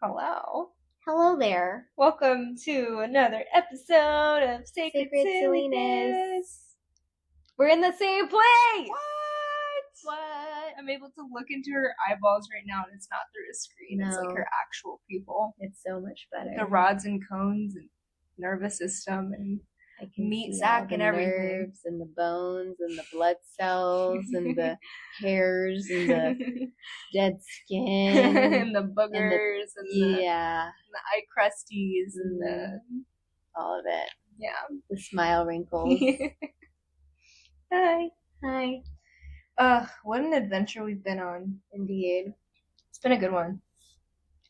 Hello. Hello there. Welcome to another episode of Sacred Silliness. Silliness. We're in the same place! What? I'm able to look into her eyeballs right now and it's not through a screen. It's like No. her actual pupil. It's so much better. The rods and cones and nervous system and I can meat see sac all the and everything. nerves and the bones and the blood cells and the hairs and the dead skin and the boogers and the eye crusties and the all of it. Yeah. The smile wrinkles. Hi. Hi. What an adventure we've been on. Indeed. It's been a good one.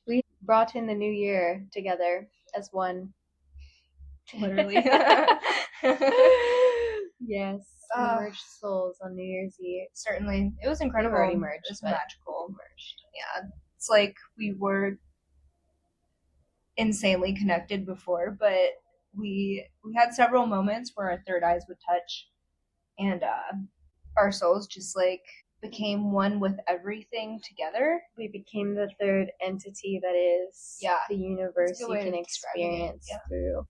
We brought in the new year together as one. Literally. Yes. We merged souls on New Year's Eve. Certainly. It was incredible. Already merged. It was magical. Merged. Yeah. It's like we were insanely connected before, but we had several moments where our third eyes would touch and our souls just like became one with everything together. We became the third entity that is the universe you can experience through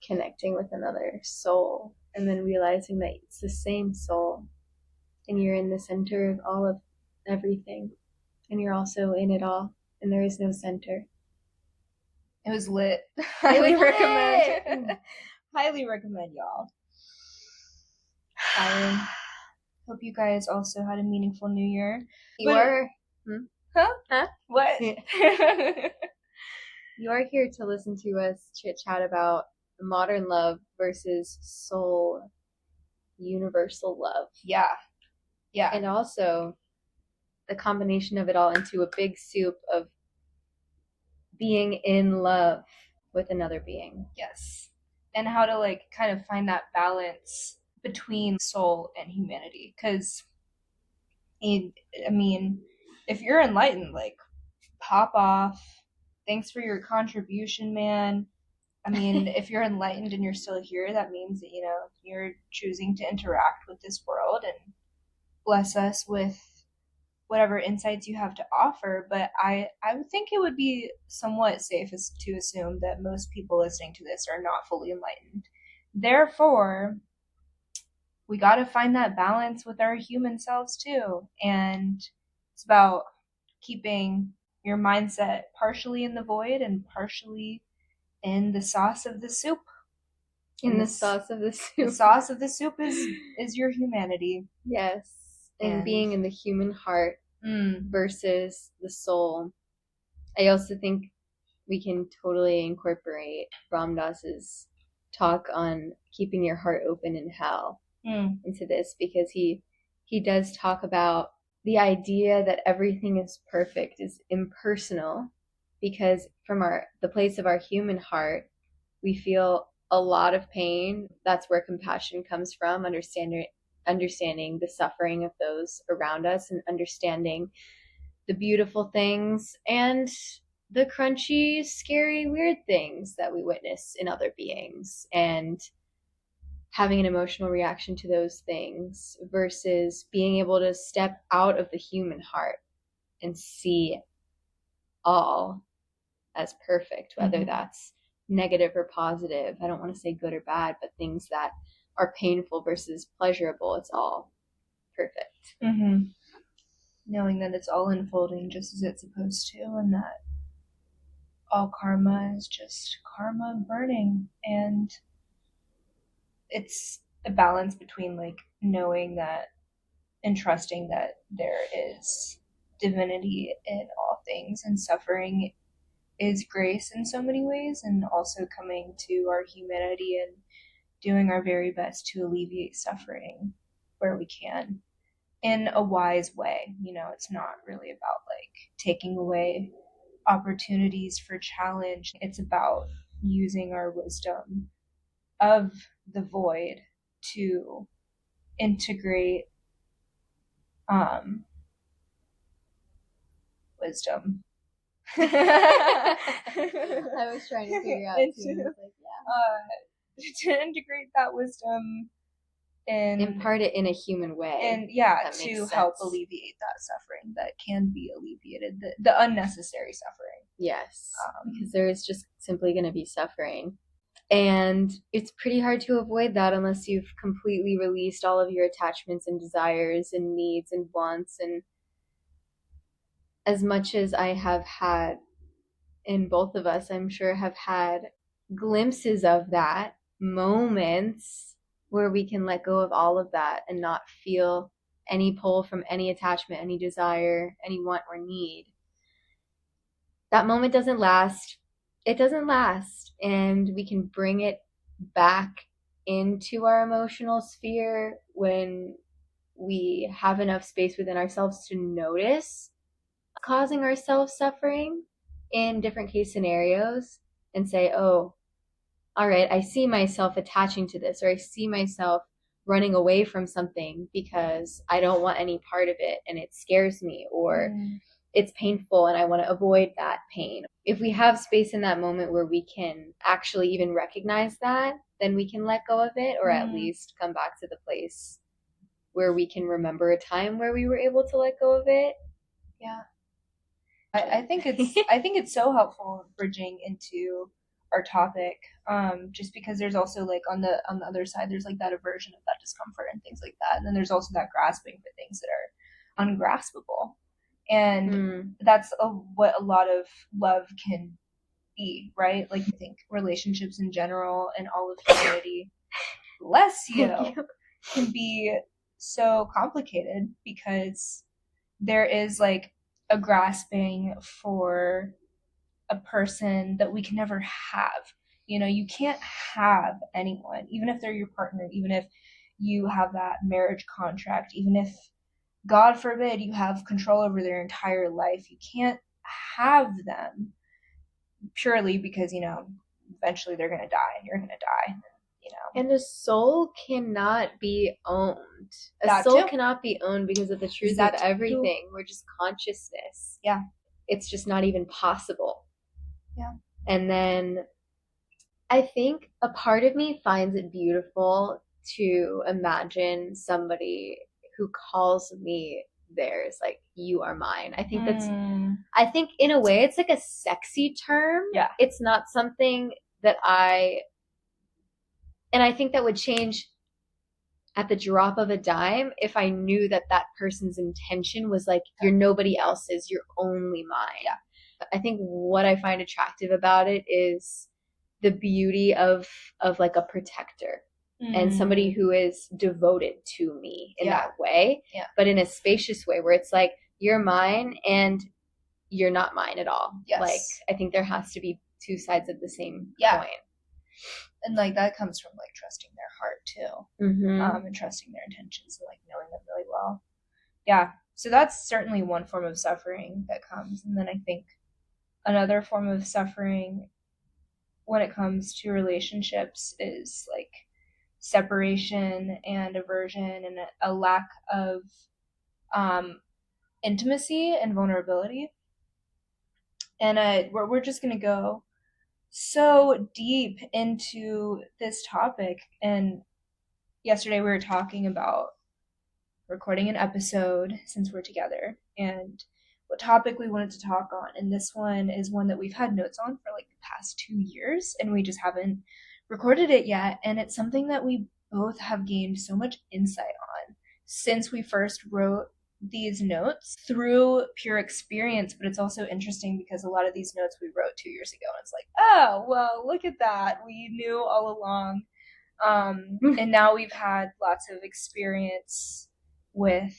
connecting with another soul and then realizing that it's the same soul and you're in the center of all of everything and you're also in it all and there is no center. It was lit. Highly recommend. Highly recommend, y'all. Hope you guys also had a meaningful New Year. You are. Huh? What? You are here to listen to us chit chat about modern love versus soul, universal love. Yeah. And also the combination of it all into a big soup of being in love with another being. Yes. And how to like kind of find that balance between soul and humanity. Because, I mean, if you're enlightened, like, pop off. Thanks for your contribution, man. I mean, if you're enlightened and you're still here, that means that, you know, you're choosing to interact with this world and bless us with whatever insights you have to offer. But I would think it would be somewhat safe to assume that most people listening to this are not fully enlightened. Therefore, we got to find that balance with our human selves too. And it's about keeping your mindset partially in the void and partially in the sauce of the soup. The sauce of the soup. The sauce of the soup is your humanity. Yes. And being in the human heart versus the soul. I also think we can totally incorporate Ram Dass's talk on keeping your heart open in hell into this, because he does talk about the idea that everything is perfect is impersonal, because from the place of our human heart, we feel a lot of pain. That's where compassion comes from, understanding the suffering of those around us and understanding the beautiful things and the crunchy, scary, weird things that we witness in other beings and having an emotional reaction to those things versus being able to step out of the human heart and see all as perfect, whether that's negative or positive. I don't want to say good or bad, but things that are painful versus pleasurable. It's all perfect. Knowing that it's all unfolding just as it's supposed to, and that all karma is just karma burning. And it's a balance between like knowing that and trusting that there is divinity in all things, and suffering is grace in so many ways, and also coming to our humanity and doing our very best to alleviate suffering where we can in a wise way. You know, it's not really about like taking away opportunities for challenge. It's about using our wisdom of the void to integrate wisdom. I was trying to figure out to integrate that wisdom and impart it in a human way, and to help alleviate that suffering that can be alleviated, the unnecessary suffering. Yes, because there is just simply going to be suffering. And it's pretty hard to avoid that unless you've completely released all of your attachments and desires and needs and wants. And as much as I have had, and both of us, I'm sure, have had glimpses of that, moments where we can let go of all of that and not feel any pull from any attachment, any desire, any want or need. That moment doesn't last. It doesn't last. And we can bring it back into our emotional sphere when we have enough space within ourselves to notice causing ourselves suffering in different case scenarios and say, oh, all right, I see myself attaching to this, or I see myself running away from something because I don't want any part of it and it scares me, or it's painful and I want to avoid that pain. If we have space in that moment where we can actually even recognize that, then we can let go of it, or at least come back to the place where we can remember a time where we were able to let go of it. Yeah. I think it's so helpful bridging into our topic, just because there's also like on the other side there's like that aversion of that discomfort and things like that, and then there's also that grasping for things that are ungraspable, and that's what a lot of love can be, right? Like I think relationships in general and all of humanity, bless you, can be so complicated because there is like a grasping for a person that we can never have. You know, you can't have anyone, even if they're your partner, even if you have that marriage contract, even if, God forbid, you have control over their entire life. You can't have them purely because, eventually they're going to die and you're going to die. And a soul cannot be owned. A soul cannot be owned because of the truth of everything. We're just consciousness. Yeah. It's just not even possible. Yeah. And then I think a part of me finds it beautiful to imagine somebody who calls me theirs, like, you are mine. I think I think in a way it's like a sexy term. Yeah. It's not something that and I think that would change at the drop of a dime if I knew that that person's intention was like, you're nobody else's, you're only mine. Yeah. I think what I find attractive about it is the beauty of like a protector and somebody who is devoted to me in that way, but in a spacious way where it's like, you're mine and you're not mine at all. Yes. Like, I think there has to be two sides of the same coin. And like that comes from like trusting their heart too, and trusting their intentions and like knowing them really well. Yeah, so that's certainly one form of suffering that comes. And then I think another form of suffering when it comes to relationships is like separation and aversion and a lack of intimacy and vulnerability. And we're just gonna go so deep into this topic. And yesterday we were talking about recording an episode since we're together and what topic we wanted to talk on. And this one is one that we've had notes on for like the past 2 years and we just haven't recorded it yet. And it's something that we both have gained so much insight on since we first wrote these notes through pure experience. But it's also interesting because a lot of these notes we wrote 2 years ago and it's like, oh well, look at that, we knew all along. And now we've had lots of experience with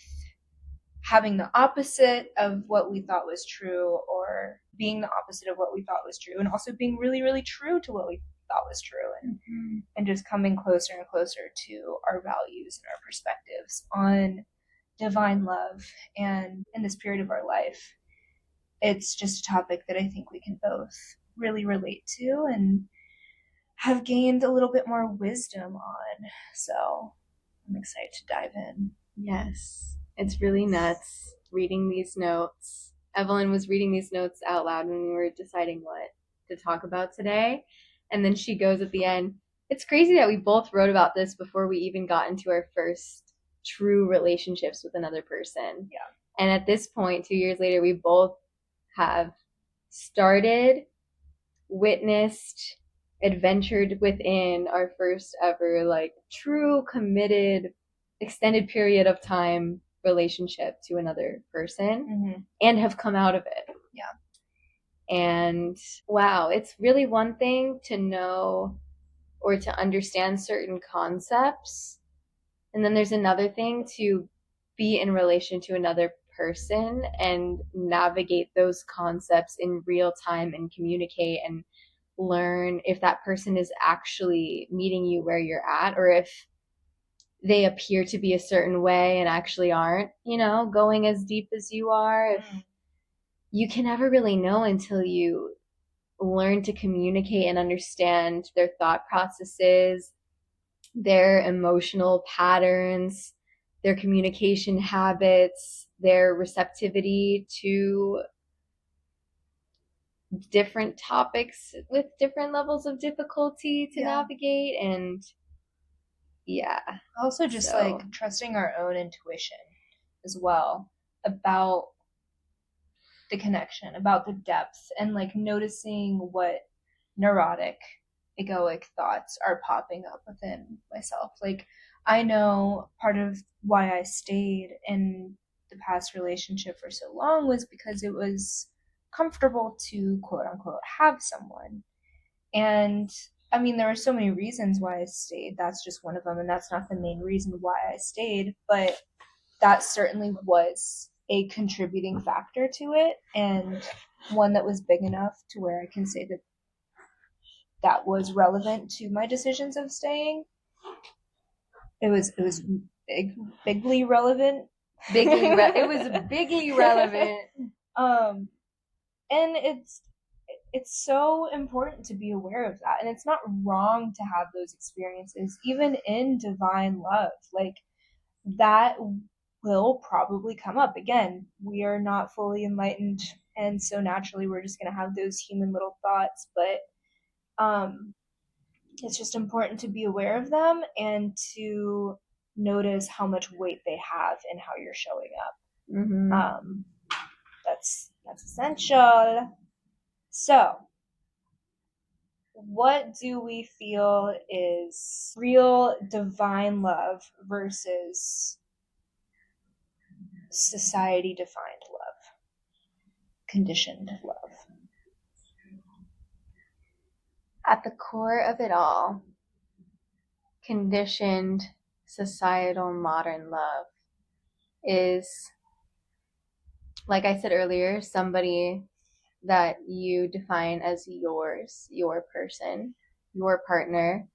having the opposite of what we thought was true, or being the opposite of what we thought was true, and also being really, really true to what we thought was true, and just coming closer and closer to our values and our perspectives on divine love. And in this period of our life, it's just a topic that I think we can both really relate to and have gained a little bit more wisdom on. So I'm excited to dive in. Yes, it's really nuts reading these notes. Evelyn was reading these notes out loud when we were deciding what to talk about today. And then she goes at the end, it's crazy that we both wrote about this before we even got into our first true relationships with another person. Yeah. And at this point, 2 years later, we both have started, witnessed, adventured within our first ever like true committed extended period of time relationship to another person, and have come out of it. Yeah. And wow, it's really one thing to know or to understand certain concepts, and then there's another thing to be in relation to another person and navigate those concepts in real time and communicate and learn if that person is actually meeting you where you're at, or if they appear to be a certain way and actually aren't, going as deep as you are. If you can never really know until you learn to communicate and understand their thought processes, their emotional patterns, their communication habits, their receptivity to different topics with different levels of difficulty to navigate. And yeah, also just like trusting our own intuition as well about the connection, about the depth, and like noticing what neurotic, egoic thoughts are popping up within myself. Like, I know part of why I stayed in the past relationship for so long was because it was comfortable to quote unquote have someone. And I mean, there were so many reasons why I stayed. That's just one of them, and that's not the main reason why I stayed, but that certainly was a contributing factor to it, and one that was big enough to where I can say that that was relevant to my decisions of staying. It was bigly relevant. It was bigly relevant. And it's so important to be aware of that, and it's not wrong to have those experiences, even in divine love. Like, that will probably come up again. We are not fully enlightened, and so naturally we're just going to have those human little thoughts, but it's just important to be aware of them and to notice how much weight they have in how you're showing up. That's essential. So, what do we feel is real divine love versus society defined love, conditioned love? At the core of it all, conditioned societal modern love is, like I said earlier, somebody that you define as yours, your person, your partner,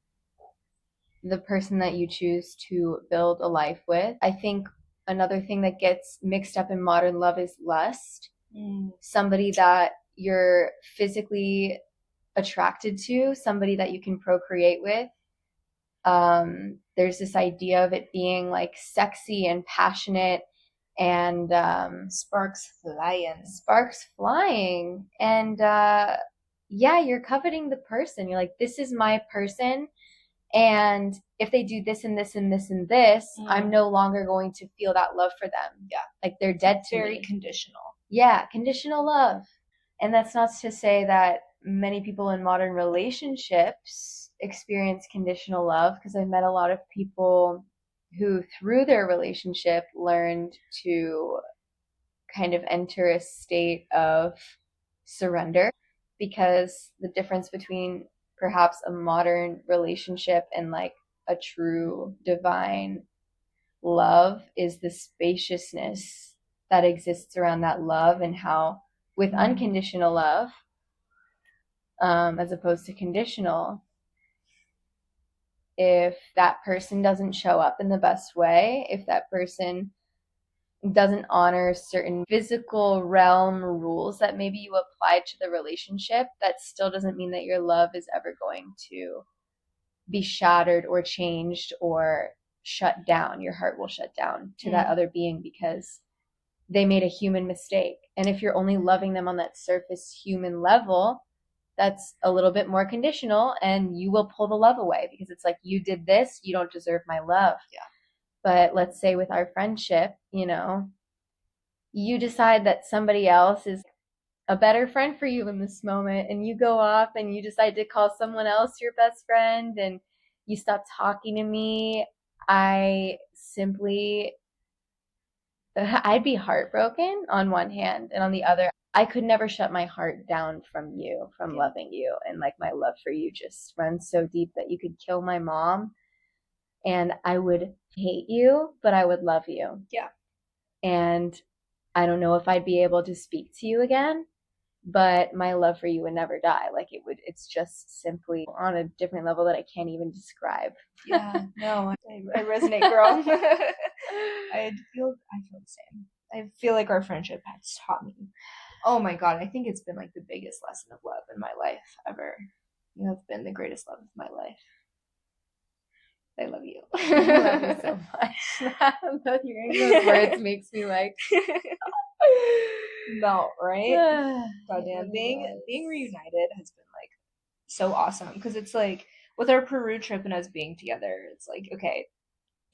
the person that you choose to build a life with. I think another thing that gets mixed up in modern love is lust. Somebody that you're physically attracted to, somebody that you can procreate with. There's this idea of it being like sexy and passionate and sparks flying. And yeah, you're coveting the person. You're like, this is my person, and if they do this and this and this and this, I'm no longer going to feel that love for them. Yeah, like they're dead to very me. Conditional. Yeah, conditional love. And that's not to say that many people in modern relationships experience conditional love, because I've met a lot of people who through their relationship learned to kind of enter a state of surrender, because the difference between perhaps a modern relationship and like a true divine love is the spaciousness that exists around that love, and how with unconditional love, as opposed to conditional, if that person doesn't show up in the best way, if that person doesn't honor certain physical realm rules that maybe you applied to the relationship, that still doesn't mean that your love is ever going to be shattered or changed or shut down. Your heart will shut down to that other being because they made a human mistake. And if you're only loving them on that surface human level, that's a little bit more conditional, and you will pull the love away because it's like, you did this, you don't deserve my love. Yeah. But let's say with our friendship, you decide that somebody else is a better friend for you in this moment, and you go off and you decide to call someone else your best friend, and you stop talking to me, I simply, I'd be heartbroken on one hand, and on the other, I could never shut my heart down from you, from loving you. And like, my love for you just runs so deep that you could kill my mom and I would hate you, but I would love you. Yeah. And I don't know if I'd be able to speak to you again, but my love for you would never die. Like, it's just simply on a different level that I can't even describe. Yeah, no, I resonate, girl. I feel the same. I feel like our friendship has taught me. Oh my God, I think it's been like the biggest lesson of love in my life ever. You have been the greatest love of my life. I love you. I love you so much. Hearing those words makes me like melt, right? Goddamn, being reunited has been like so awesome, because it's like with our Peru trip and us being together, it's like, okay,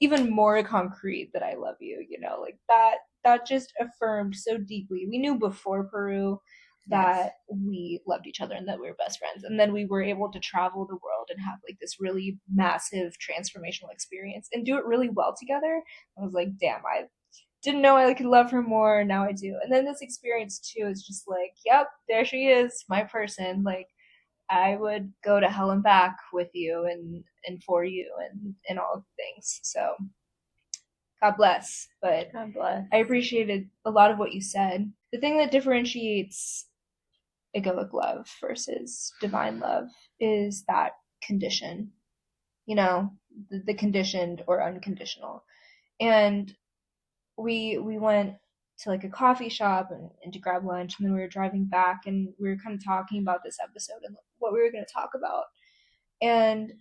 even more concrete that I love you, you know, like that just affirmed so deeply. We knew before Peru that we loved each other and that we were best friends. And then we were able to travel the world and have like this really massive transformational experience and do it really well together. I was like, damn, I didn't know I could love her more. Now I do. And then this experience too is just like, yep, there she is, my person. Like, I would go to hell and back with you and for you and all things. So God bless. But God bless. I appreciated a lot of what you said. The thing that differentiates egoic love versus divine love is that condition, you know, the conditioned or unconditional. And we went to like a coffee shop and to grab lunch, and then we were driving back and we were kind of talking about this episode and what we were going to talk about. And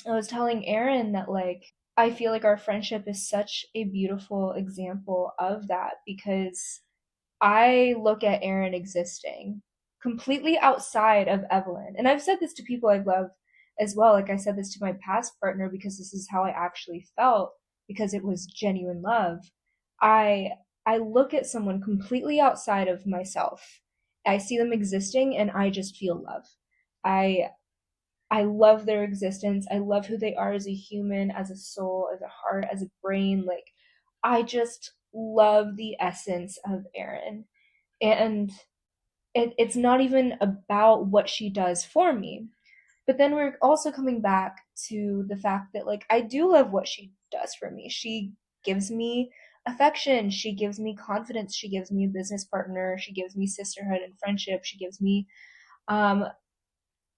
I was telling Aaron that like I feel like our friendship is such a beautiful example of that, because I look at Aaron existing completely outside of Evelyn. And I've said this to people I love as well. Like, I said this to my past partner because this is how I actually felt, because it was genuine love. I I look at someone completely outside of myself. I see them existing and I just feel love. I I love their existence. I love who they are as a human, as a soul, as a heart, as a brain. Like, I just love the essence of Erin. And it's not even about what she does for me. But then we're also coming back to the fact that, like, I do love what she does for me. She gives me affection. She gives me confidence. She gives me a business partner. She gives me sisterhood and friendship. She gives me um,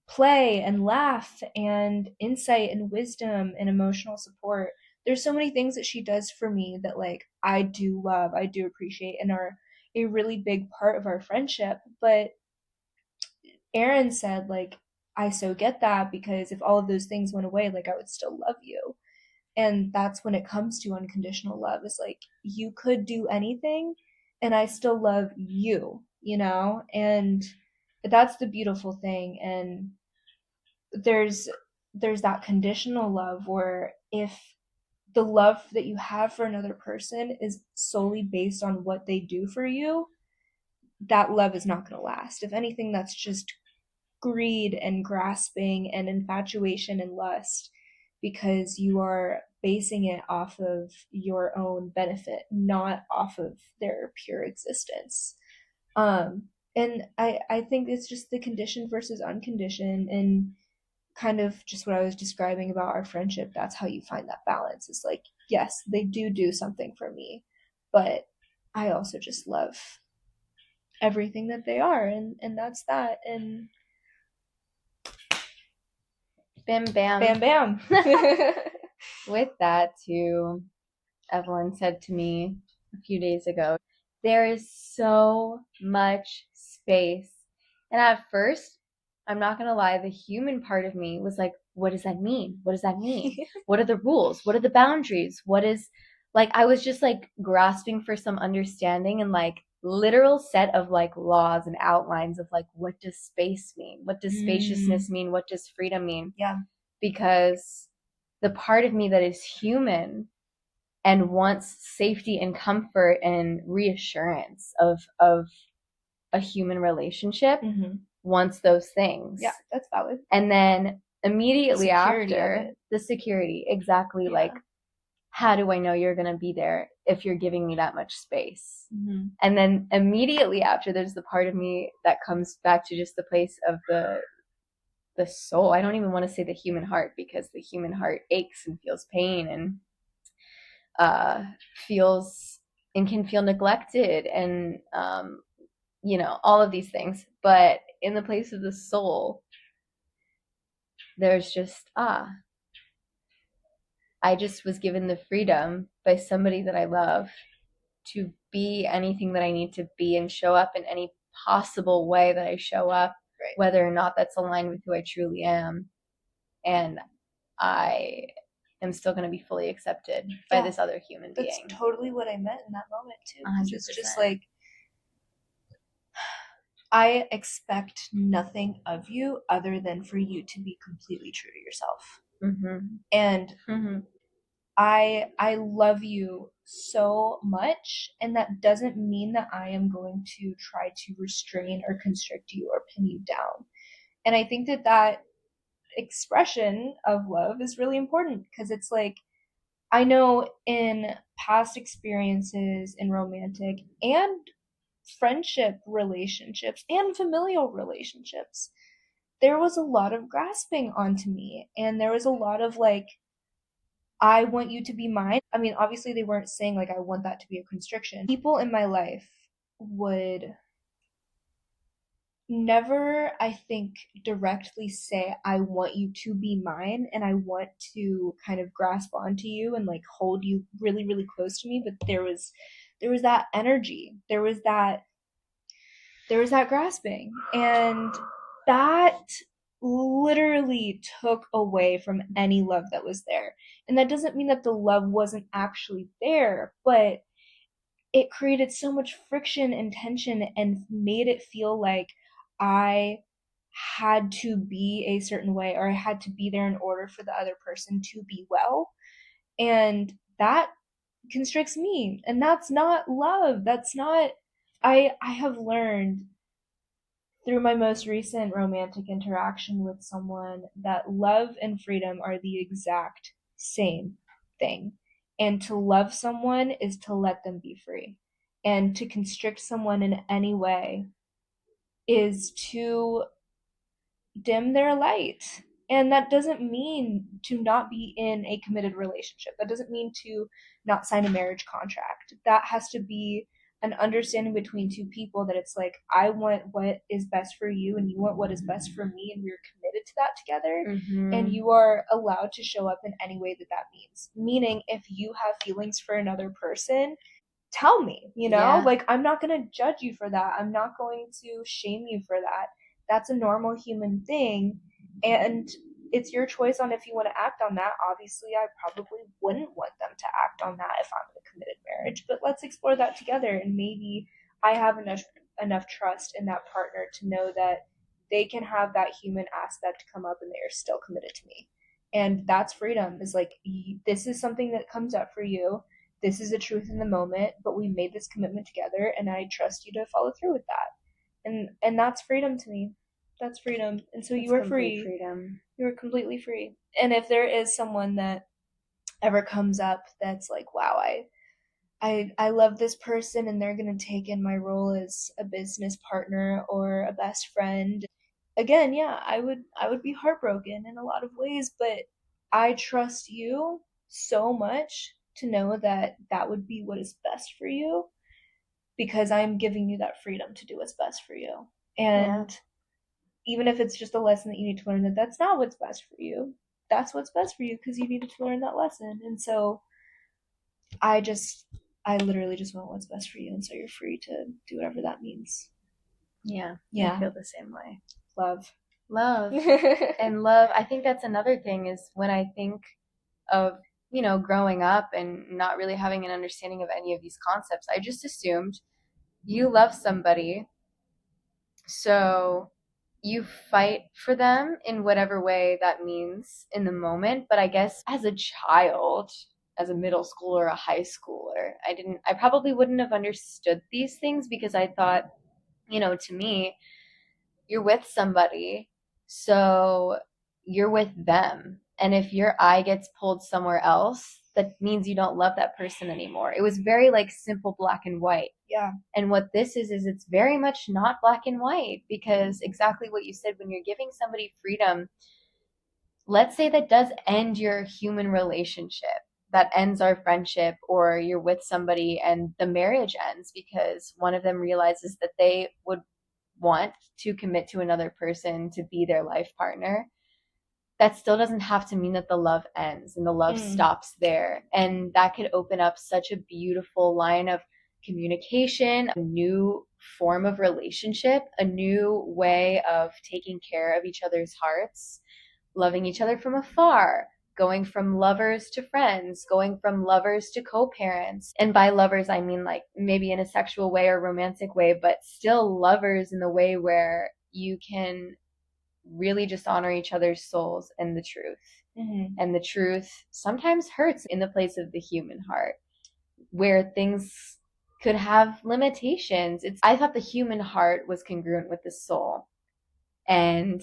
play and laugh and insight and wisdom and emotional support. There's so many things that she does for me that like I do love, I do appreciate, and are a really big part of our friendship. But Aaron said like, I so get that, because if all of those things went away, like I would still love you. And that's when it comes to unconditional love, is like you could do anything and I still love you, you know? And that's the beautiful thing. And there's that conditional love where if the love that you have for another person is solely based on what they do for you, that love is not going to last. If anything, that's just greed and grasping and infatuation and lust, because you are basing it off of your own benefit, not off of their pure existence. Um, and I think it's just the conditioned versus unconditioned, and kind of just what I was describing about our friendship. That's how you find that balance. It's like, yes, they do something for me, but I also just love everything that they are, and that's that. And bam bam bam bam. With that too, Evelyn said to me a few days ago, there is so much space. And at first, I'm not going to lie, the human part of me was like, what does that mean? What does that mean? What are the rules? What are the boundaries? What is, like, I was just like grasping for some understanding and like literal set of like laws and outlines of like, what does space mean? What does spaciousness mean? What does freedom mean? Yeah. Because the part of me that is human and wants safety and comfort and reassurance of a human relationship wants those things. Yeah, that's valid. And then immediately after, the security, exactly. Yeah. Like, how do I know you're going to be there if you're giving me that much space? And then immediately after, there's the part of me that comes back to just the place of the soul. I don't even want to say the human heart, because the human heart aches and feels pain and feels and can feel neglected and all of these things. But in the place of the soul, there's just I just was given the freedom by somebody that I love to be anything that I need to be and show up in any possible way that I show up, right, whether or not that's aligned with who I truly am. And I am still going to be fully accepted by this other human being. That's totally what I meant in that moment too. 100%. It's just like, I expect nothing of you other than for you to be completely true to yourself. And I love you so much, and that doesn't mean that I am going to try to restrain or constrict you or pin you down. And I think that expression of love is really important, because it's like, I know in past experiences in romantic and friendship relationships and familial relationships, there was a lot of grasping onto me, and there was a lot of like, I want you to be mine. I mean, obviously they weren't saying like I want that to be a constriction. People in my life would never, I think, directly say I want you to be mine and I want to kind of grasp onto you and like hold you really, really close to me, but there was that energy. There was that grasping, and that literally took away from any love that was there. And that doesn't mean that the love wasn't actually there, but it created so much friction and tension and made it feel like I had to be a certain way, or I had to be there in order for the other person to be well. And that constricts me. And that's not love. That's not, I have learned through my most recent romantic interaction with someone that love and freedom are the exact same thing. And to love someone is to let them be free. And to constrict someone in any way is to dim their light. And that doesn't mean to not be in a committed relationship. That doesn't mean to not sign a marriage contract. That has to be an understanding between two people, that it's like, I want what is best for you and you want what is best for me, and we're committed to that together. And you are allowed to show up in any way that means. Meaning, if you have feelings for another person, tell me, like, I'm not going to judge you for that. I'm not going to shame you for that. That's a normal human thing. And it's your choice on if you want to act on that. Obviously, I probably wouldn't want them to act on that if I'm in a committed marriage, but let's explore that together. And maybe I have enough trust in that partner to know that they can have that human aspect come up and they are still committed to me. And that's freedom, is like, this is something that comes up for you. This is a truth in the moment, but we made this commitment together, and I trust you to follow through with that. And that's freedom to me. That's freedom. And so you are free. Freedom. You are completely free. And if there is someone that ever comes up that's like, wow, I love this person and they're going to take in my role as a business partner or a best friend, again, yeah, I would be heartbroken in a lot of ways, but I trust you so much to know that that would be what is best for you, because I'm giving you that freedom to do what's best for you. And even if it's just a lesson that you need to learn, that that's not what's best for you, that's what's best for you, because you needed to learn that lesson. And so I literally just want what's best for you, and so you're free to do whatever that means. Yeah. I feel the same way. Love. And love, I think that's another thing, is when I think of, growing up and not really having an understanding of any of these concepts, I just assumed you love somebody, so you fight for them in whatever way that means in the moment. But I guess as a child, as a middle schooler, a high schooler, I probably wouldn't have understood these things, because I thought To me, you're with somebody, so you're with them. And if your eye gets pulled somewhere else, that means you don't love that person anymore. It was very like simple black and white. Yeah. And what this is it's very much not black and white, because exactly what you said, when you're giving somebody freedom, let's say that does end your human relationship, that ends our friendship, or you're with somebody and the marriage ends because one of them realizes that they would want to commit to another person to be their life partner. That still doesn't have to mean that the love ends and the love stops there. And that could open up such a beautiful line of communication, a new form of relationship, a new way of taking care of each other's hearts, loving each other from afar, going from lovers to friends, going from lovers to co-parents. And by lovers, I mean like maybe in a sexual way or romantic way, but still lovers in the way where you can really just honor each other's souls and the truth. Mm-hmm. And the truth sometimes hurts in the place of the human heart, where things could have limitations. I thought the human heart was congruent with the soul. And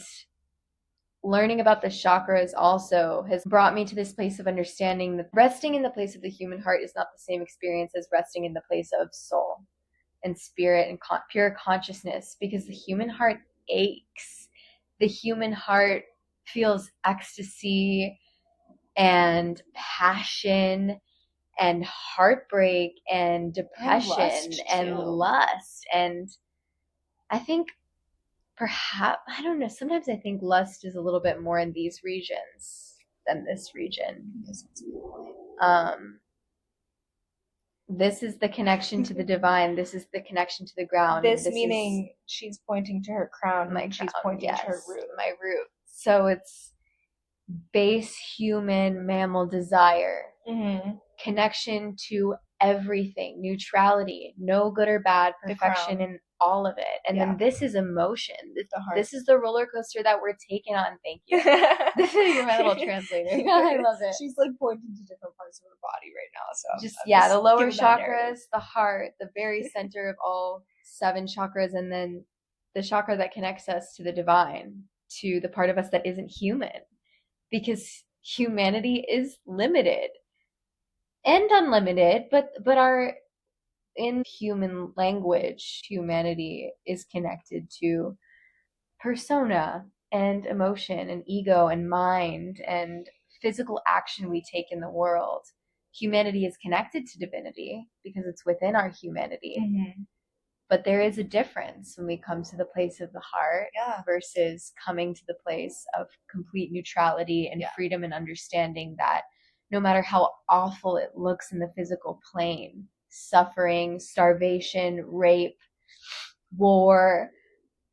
learning about the chakras also has brought me to this place of understanding that resting in the place of the human heart is not the same experience as resting in the place of soul and spirit and pure consciousness, because the human heart aches. The human heart feels ecstasy and passion and heartbreak and depression and lust. And I think perhaps, I don't know, sometimes I think lust is a little bit more in these regions than this region. This is the connection to the divine. This is the connection to the ground. This meaning she's pointing to her crown. My she's pointing to her root. My root. So it's base human mammal desire, connection to everything, neutrality, no good or bad, perfection in all of it. And then this is emotion. This is the roller coaster that we're taking on. Thank you. You're my little translator. I love it. She's like pointing to different parts of her body right now. So just the lower chakras, the heart, the very center of all 7 chakras, and then the chakra that connects us to the divine, to the part of us that isn't human. Because humanity is limited and unlimited, but in human language, humanity is connected to persona and emotion and ego and mind and physical action we take in the world. Humanity is connected to divinity because it's within our humanity. But there is a difference when we come to the place of the heart versus coming to the place of complete neutrality and freedom and understanding that no matter how awful it looks in the physical plane, suffering, starvation, rape, war,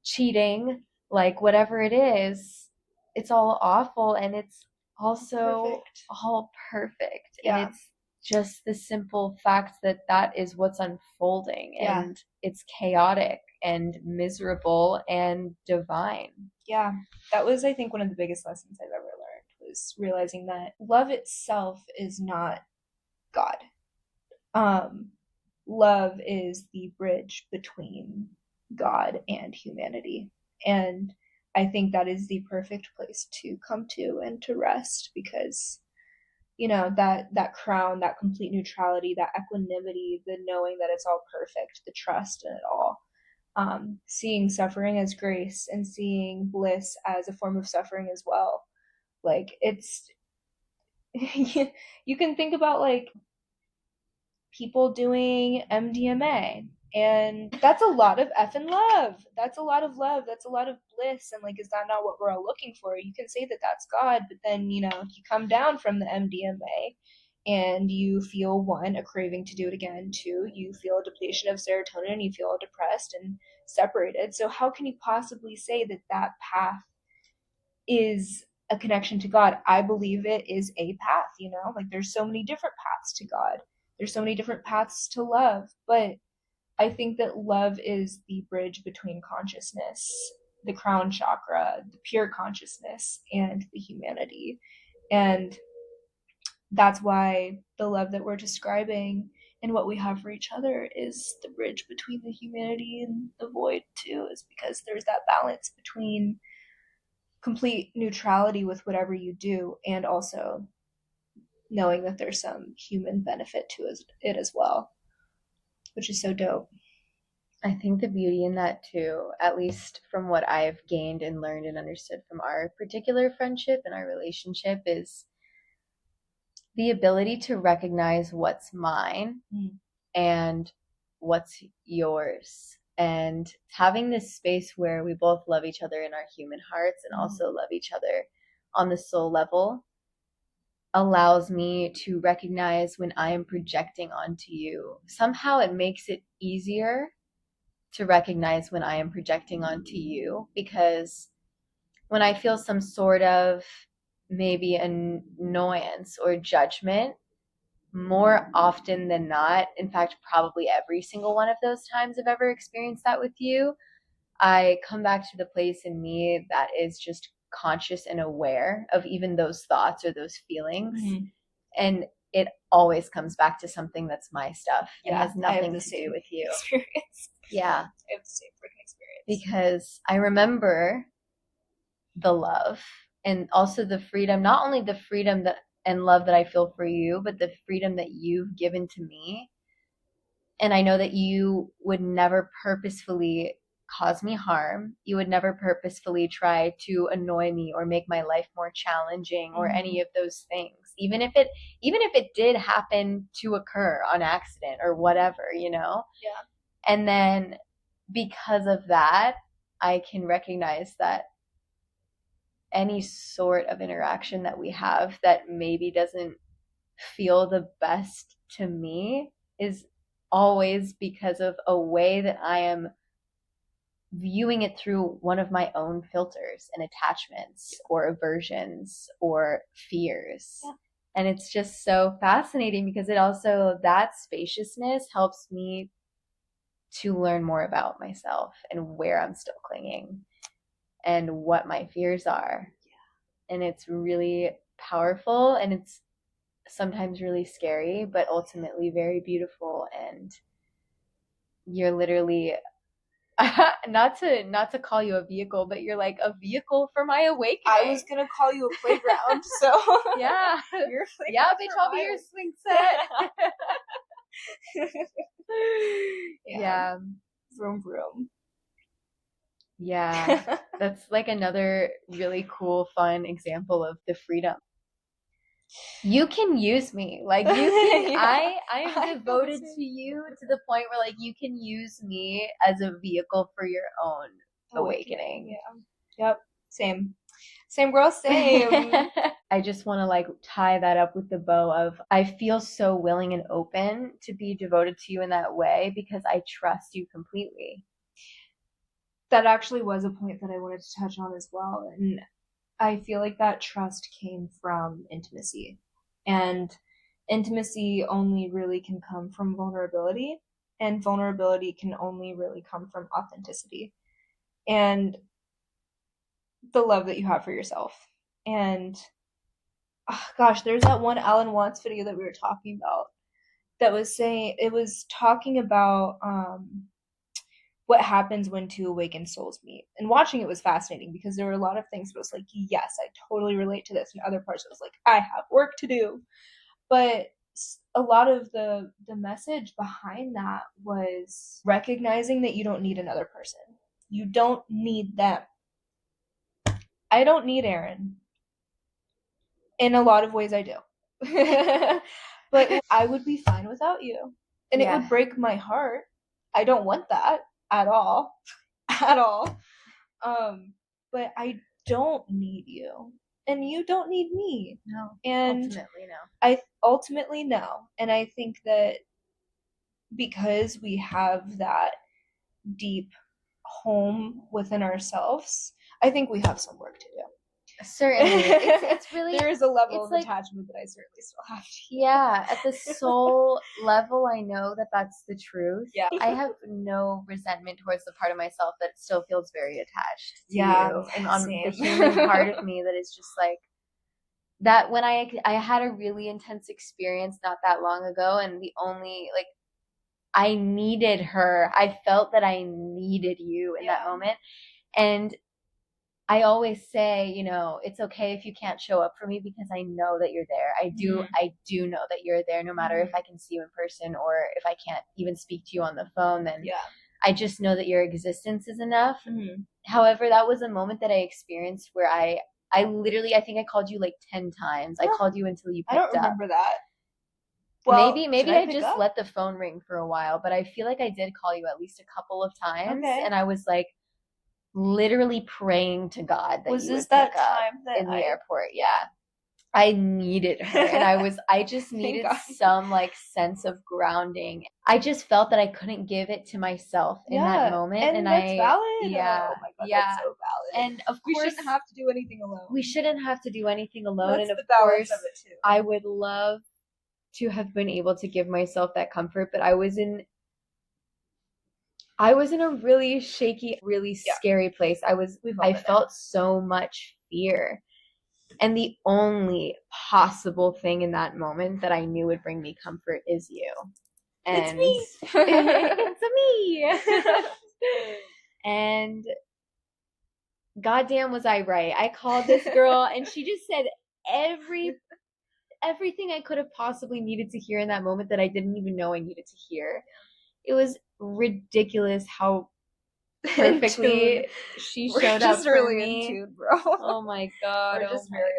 cheating, like whatever it is, it's all awful, and it's also all perfect. And it's just the simple fact that that is what's unfolding, and it's chaotic and miserable and divine. Yeah, that was, I think, one of the biggest lessons I've ever learned, was realizing that love itself is not God. Love is the bridge between God and humanity. And I think that is the perfect place to come to and to rest, because that crown, that complete neutrality, that equanimity, the knowing that it's all perfect, the trust in it all, seeing suffering as grace and seeing bliss as a form of suffering as well. Like, it's you can think about like people doing MDMA, and that's a lot of effing love. That's a lot of love. That's a lot of bliss. And like, is that not what we're all looking for? You can say that that's God, but then, if you come down from the MDMA and you feel, 1, a craving to do it again, 2, you feel a depletion of serotonin, you feel depressed and separated. So how can you possibly say that that path is a connection to God? I believe it is a path, like there's so many different paths to God. There's so many different paths to love, but I think that love is the bridge between consciousness, the crown chakra, the pure consciousness, and the humanity. And that's why the love that we're describing and what we have for each other is the bridge between the humanity and the void too, is because there's that balance between complete neutrality with whatever you do and also knowing that there's some human benefit to it as well, which is so dope. I think the beauty in that too, at least from what I've gained and learned and understood from our particular friendship and our relationship, is the ability to recognize what's mine and what's yours. And having this space where we both love each other in our human hearts and also love each other on the soul level allows me to recognize when I am projecting onto you. Somehow it makes it easier to recognize when I am projecting onto you, because when I feel some sort of maybe annoyance or judgment, more often than not, in fact, probably every single one of those times I've ever experienced that with you, I come back to the place in me that is just conscious and aware of even those thoughts or those feelings. And it always comes back to something that's my stuff. It has nothing to do with you. Experience. Yeah. I have the same freaking experience. Because I remember the love and also the freedom, not only the freedom that and love that I feel for you, but the freedom that you've given to me. And I know that you would never purposefully cause me harm. You would never purposefully try to annoy me or make my life more challenging or any of those things. Even if it did happen to occur on accident or whatever, you know? Yeah. And then because of that, I can recognize that any sort of interaction that we have that maybe doesn't feel the best to me is always because of a way that I am viewing it through one of my own filters and attachments or aversions or fears. Yeah. And it's just so fascinating because it also, that spaciousness helps me to learn more about myself and where I'm still clinging and what my fears are. Yeah. And it's really powerful and it's sometimes really scary, but ultimately very beautiful. And you're literally not to call you a vehicle, but you're like a vehicle for my awakening. I was gonna call you a playground, so yeah, you're yeah, bitch, I'll be your swing set. Yeah. Vroom vroom. Yeah, that's like another really cool, fun example of the freedom. You can use me, like you can. I am devoted to you to the point where like you can use me as a vehicle for your own awakening. Yeah. Yep. Same girl, same. I just want to like tie that up with the bow of I feel so willing and open to be devoted to you in that way because I trust you completely. That actually was a point that I wanted to touch on as well. And I feel like that trust came from intimacy. And intimacy only really can come from vulnerability. And vulnerability can only really come from authenticity. And the love that you have for yourself. And gosh, there's that one Alan Watts video that we were talking about that was saying, it was talking about what happens when two awakened souls meet. And watching it was fascinating because there were a lot of things that was like, yes, I totally relate to this. And other parts it was like, I have work to do. But a lot of the message behind that was recognizing that you don't need another person. You don't need them. I don't need Aaron. In a lot of ways I do. But I would be fine without you. And it would break my heart. I don't want that at all. At all. But I don't need you. And you don't need me. No. And ultimately no. I ultimately no. And I think that because we have that deep home within ourselves, I think we have some work to do. Certainly. It's really, there is a level of attachment that I certainly still have to. Yeah, at the soul level, I know that that's the truth. Yeah. I have no resentment towards the part of myself that still feels very attached to you. And on the human part of me that is just like, that when I had a really intense experience not that long ago, and the only like I needed her. I felt that I needed you in that moment. And I always say, you know, it's okay if you can't show up for me because I know that you're there. I do know that you're there no matter if I can see you in person or if I can't even speak to you on the phone, then I just know that your existence is enough. However, that was a moment that I experienced where I literally, I think I called you like 10 times. I called you until you picked up. I don't remember that. Well, maybe I just let the phone ring for a while, but I feel like I did call you at least a couple of times, and I was like literally praying to God that was you this would that pick up time that in the airport. Yeah. I needed her, and I just needed some like sense of grounding. I just felt that I couldn't give it to myself in that moment, and that's valid. Yeah, oh my God, that's so valid. And of we course, shouldn't have to do anything alone. We shouldn't have to do anything alone, that's and the balance of it too. I would love to have been able to give myself that comfort, but I was in a really shaky, really scary place. I felt so much fear. And the only possible thing in that moment that I knew would bring me comfort is you. And it's me. It's me. And goddamn was I right. I called this girl and she just said everything I could have possibly needed to hear in that moment that I didn't even know I needed to hear. It was ridiculous how perfectly she showed up for really me. in tune, bro. Oh my God. We're just very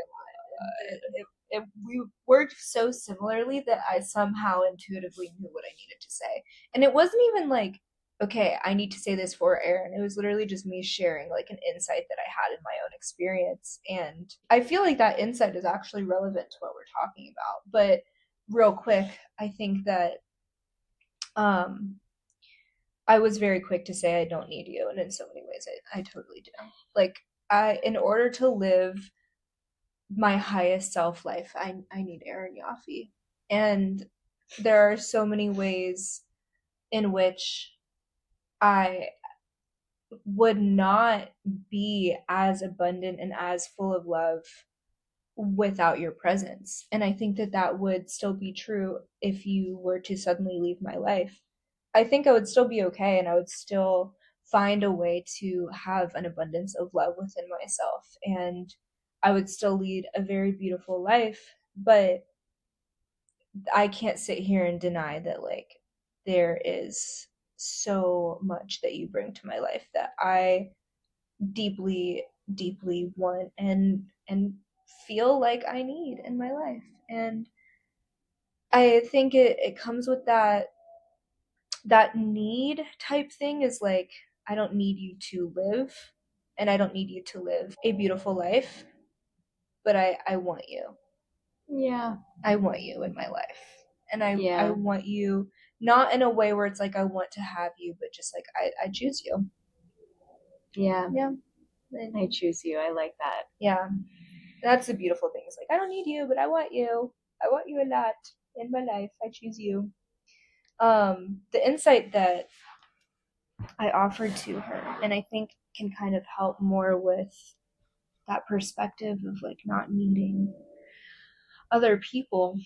aligned. We worked so similarly that I somehow intuitively knew what I needed to say. And it wasn't even like, okay, I need to say this for Aaron. It was literally just me sharing like an insight that I had in my own experience. And I feel like that insight is actually relevant to what we're talking about. But real quick, I think that I was very quick to say I don't need you, and in so many ways I totally do. Like in order to live my highest self life, I need Aaron Yaffe. And there are so many ways in which I would not be as abundant and as full of love without your presence. And I think that that would still be true if you were to suddenly leave my life. I think I would still be okay and I would still find a way to have an abundance of love within myself. And I would still lead a very beautiful life. But I can't sit here and deny that, like, there is so much that you bring to my life that I deeply, deeply want and feel like I need in my life. And I think it comes with that need type thing is like, I don't need you to live and I don't need you to live a beautiful life, but I want you. Yeah. I want you in my life. And I want you not in a way where it's like I want to have you, but just like I choose you. Yeah. Yeah. I choose you. I like that. Yeah. That's the beautiful thing. It's like I don't need you, but I want you. I want you a lot in my life. I choose you. The insight that I offered to her, and I think can kind of help more with that perspective of like not needing other people.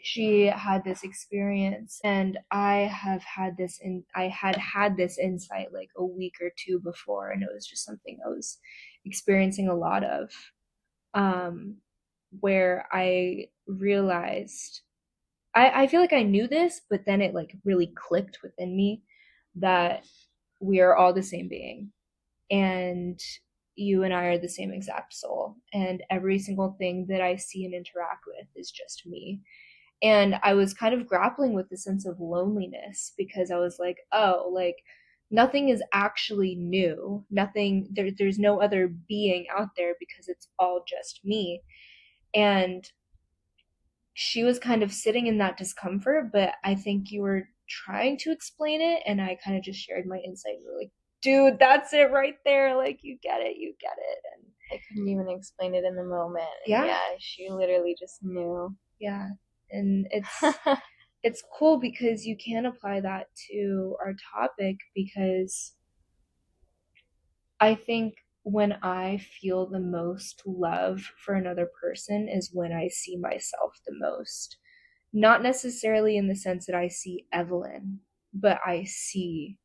She had this experience, and I had this insight like a week or two before, and it was just something I was experiencing a lot of, where I realized I feel like I knew this, but then it like really clicked within me that we are all the same being, and you and I are the same exact soul, and every single thing that I see and interact with is just me. And I was kind of grappling with the sense of loneliness because I was like, oh, like nothing is actually new. There's no other being out there because it's all just me. And she was kind of sitting in that discomfort, but I think you were trying to explain it, and I kind of just shared my insight. You were like, dude, that's it right there. Like, you get it, you get it. And I couldn't even explain it in the moment. Yeah, she literally just knew. Yeah. And it's cool because you can apply that to our topic, because I think when I feel the most love for another person is when I see myself the most. Not necessarily in the sense that I see Evelyn, but I see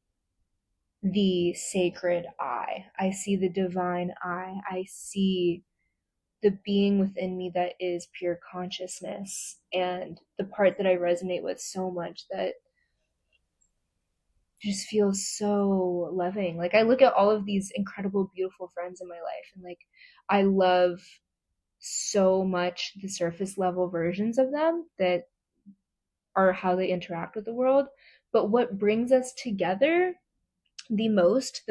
the sacred I. I see the divine I see the being within me that is pure consciousness. And the part that I resonate with so much that just feels so loving. Like I look at all of these incredible, beautiful friends in my life, and like I love so much the surface level versions of them that are how they interact with the world. But what brings us together the most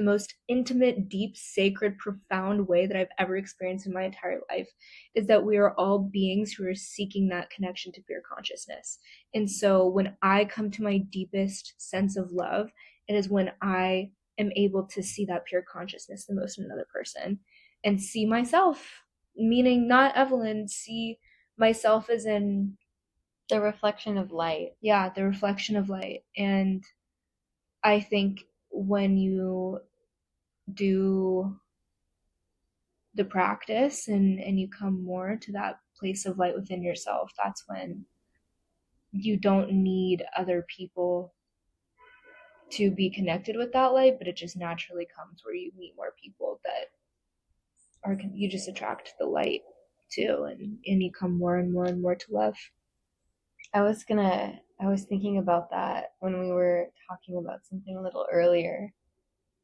intimate, deep, sacred, profound way that I've ever experienced in my entire life is that we are all beings who are seeking that connection to pure consciousness. And so when I come to my deepest sense of love, it is when I am able to see that pure consciousness the most in another person and see myself, meaning not Evelyn, see myself as in the reflection of light. Yeah, the reflection of light. And I think when you do the practice and you come more to that place of light within yourself, that's when you don't need other people to be connected with that light, but it just naturally comes where you meet more people that are, you just attract the light too, and you come more and more and more to love. I was thinking about that when we were talking about something a little earlier,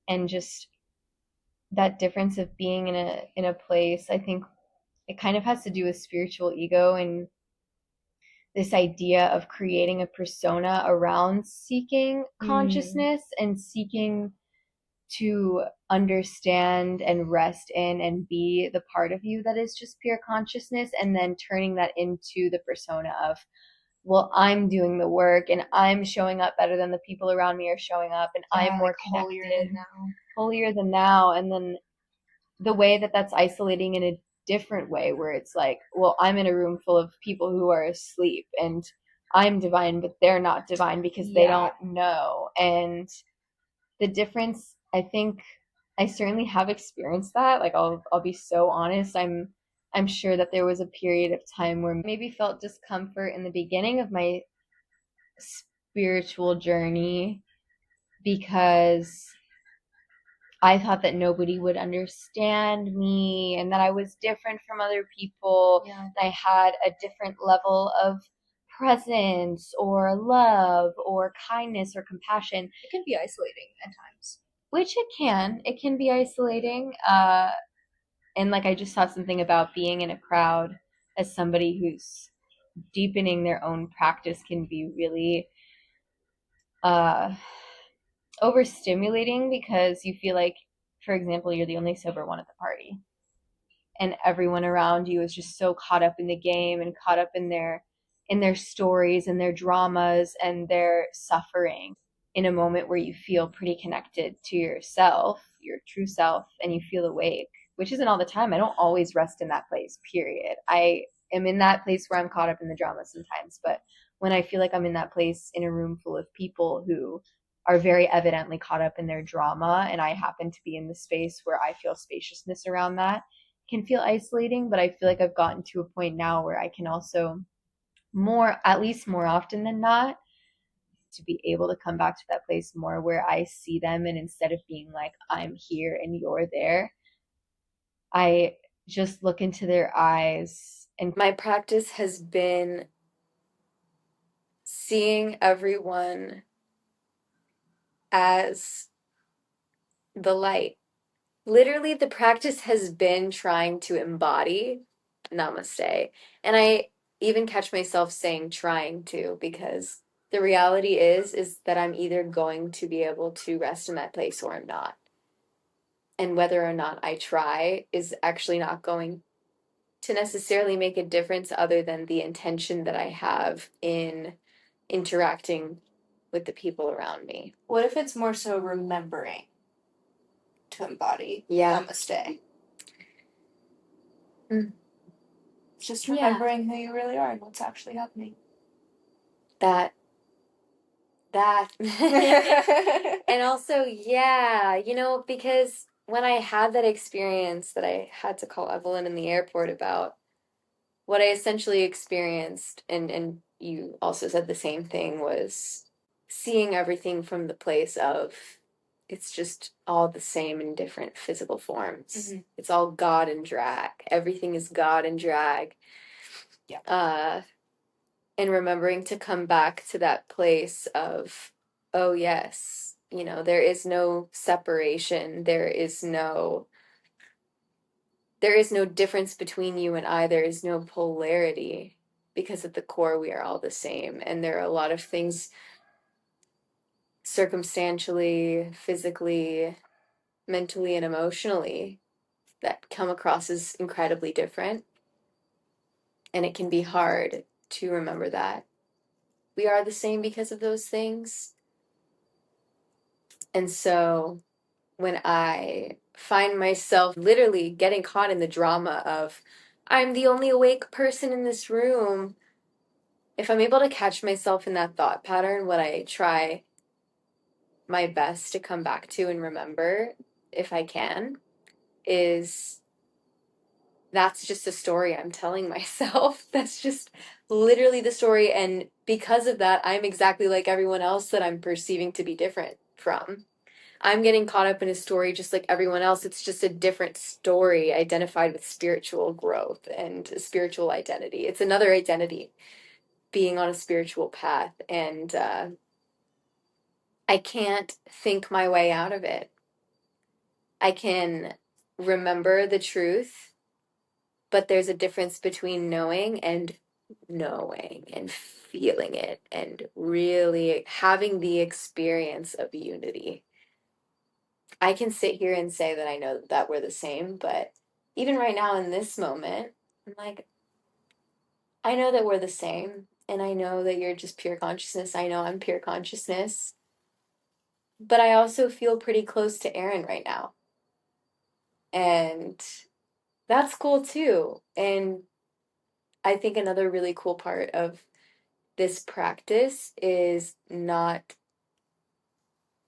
and just that difference of being in a place. I think it kind of has to do with spiritual ego and this idea of creating a persona around seeking consciousness and seeking to understand and rest in and be the part of you that is just pure consciousness, and then turning that into the persona of, well, I'm doing the work and I'm showing up better than the people around me are showing up, and I'm more connected, holier than now. And then the way that that's isolating in a different way, where it's like, well, I'm in a room full of people who are asleep and I'm divine, but they're not divine because they don't know. And the difference, I think, I certainly have experienced that. Like I'll be so honest. I'm sure that there was a period of time where maybe felt discomfort in the beginning of my spiritual journey because I thought that nobody would understand me and that I was different from other people. Yeah. I had a different level of presence or love or kindness or compassion. It can be isolating at times. Which it can. It can be isolating. And like I just saw something about being in a crowd as somebody who's deepening their own practice can be really overstimulating, because you feel like, for example, you're the only sober one at the party, and everyone around you is just so caught up in the game and caught up in their stories and their dramas and their suffering, in a moment where you feel pretty connected to yourself, your true self, and you feel awake, which isn't all the time. I don't always rest in that place, period. I am in that place where I'm caught up in the drama sometimes, but when I feel like I'm in that place in a room full of people who are very evidently caught up in their drama, and I happen to be in the space where I feel spaciousness around that, can feel isolating. But I feel like I've gotten to a point now where I can also, more, at least more often than not, to be able to come back to that place more where I see them, and instead of being like, I'm here and you're there, I just look into their eyes. And my practice has been seeing everyone as the light. Literally, the practice has been trying to embody Namaste. And I even catch myself saying trying to, because the reality is that I'm either going to be able to rest in that place or I'm not. And whether or not I try is actually not going to necessarily make a difference, other than the intention that I have in interacting with the people around me. What if it's more so remembering to embody Namaste? Mm. Just remembering who you really are and what's actually happening. That. And also, because when I had that experience that I had to call Evelyn in the airport about, what I essentially experienced, and you also said the same thing, was seeing everything from the place of it's just all the same in different physical forms. Mm-hmm. It's all God and drag. Everything is God and drag. Yeah. And remembering to come back to that place of, oh yes, there is no separation. There is no difference between you and I. There is no polarity, because at the core we are all the same. And there are a lot of things circumstantially, physically, mentally, and emotionally that come across as incredibly different. And it can be hard to remember that we are the same because of those things. And so when I find myself literally getting caught in the drama of, I'm the only awake person in this room, if I'm able to catch myself in that thought pattern, what I try my best to come back to and remember, if I can, is that's just a story I'm telling myself. That's just literally the story. And because of that, I'm exactly like everyone else that I'm perceiving to be different from. I'm getting caught up in a story just like everyone else. It's just a different story identified with spiritual growth and spiritual identity. It's another identity, being on a spiritual path. And I can't think my way out of it. I can remember the truth, but there's a difference between knowing and feeling it and really having the experience of unity. I can sit here and say that I know that we're the same, but even right now in this moment, I'm like, I know that we're the same, and I know that you're just pure consciousness. I know I'm pure consciousness, but I also feel pretty close to Aaron right now. And that's cool too. And I think another really cool part of this practice is not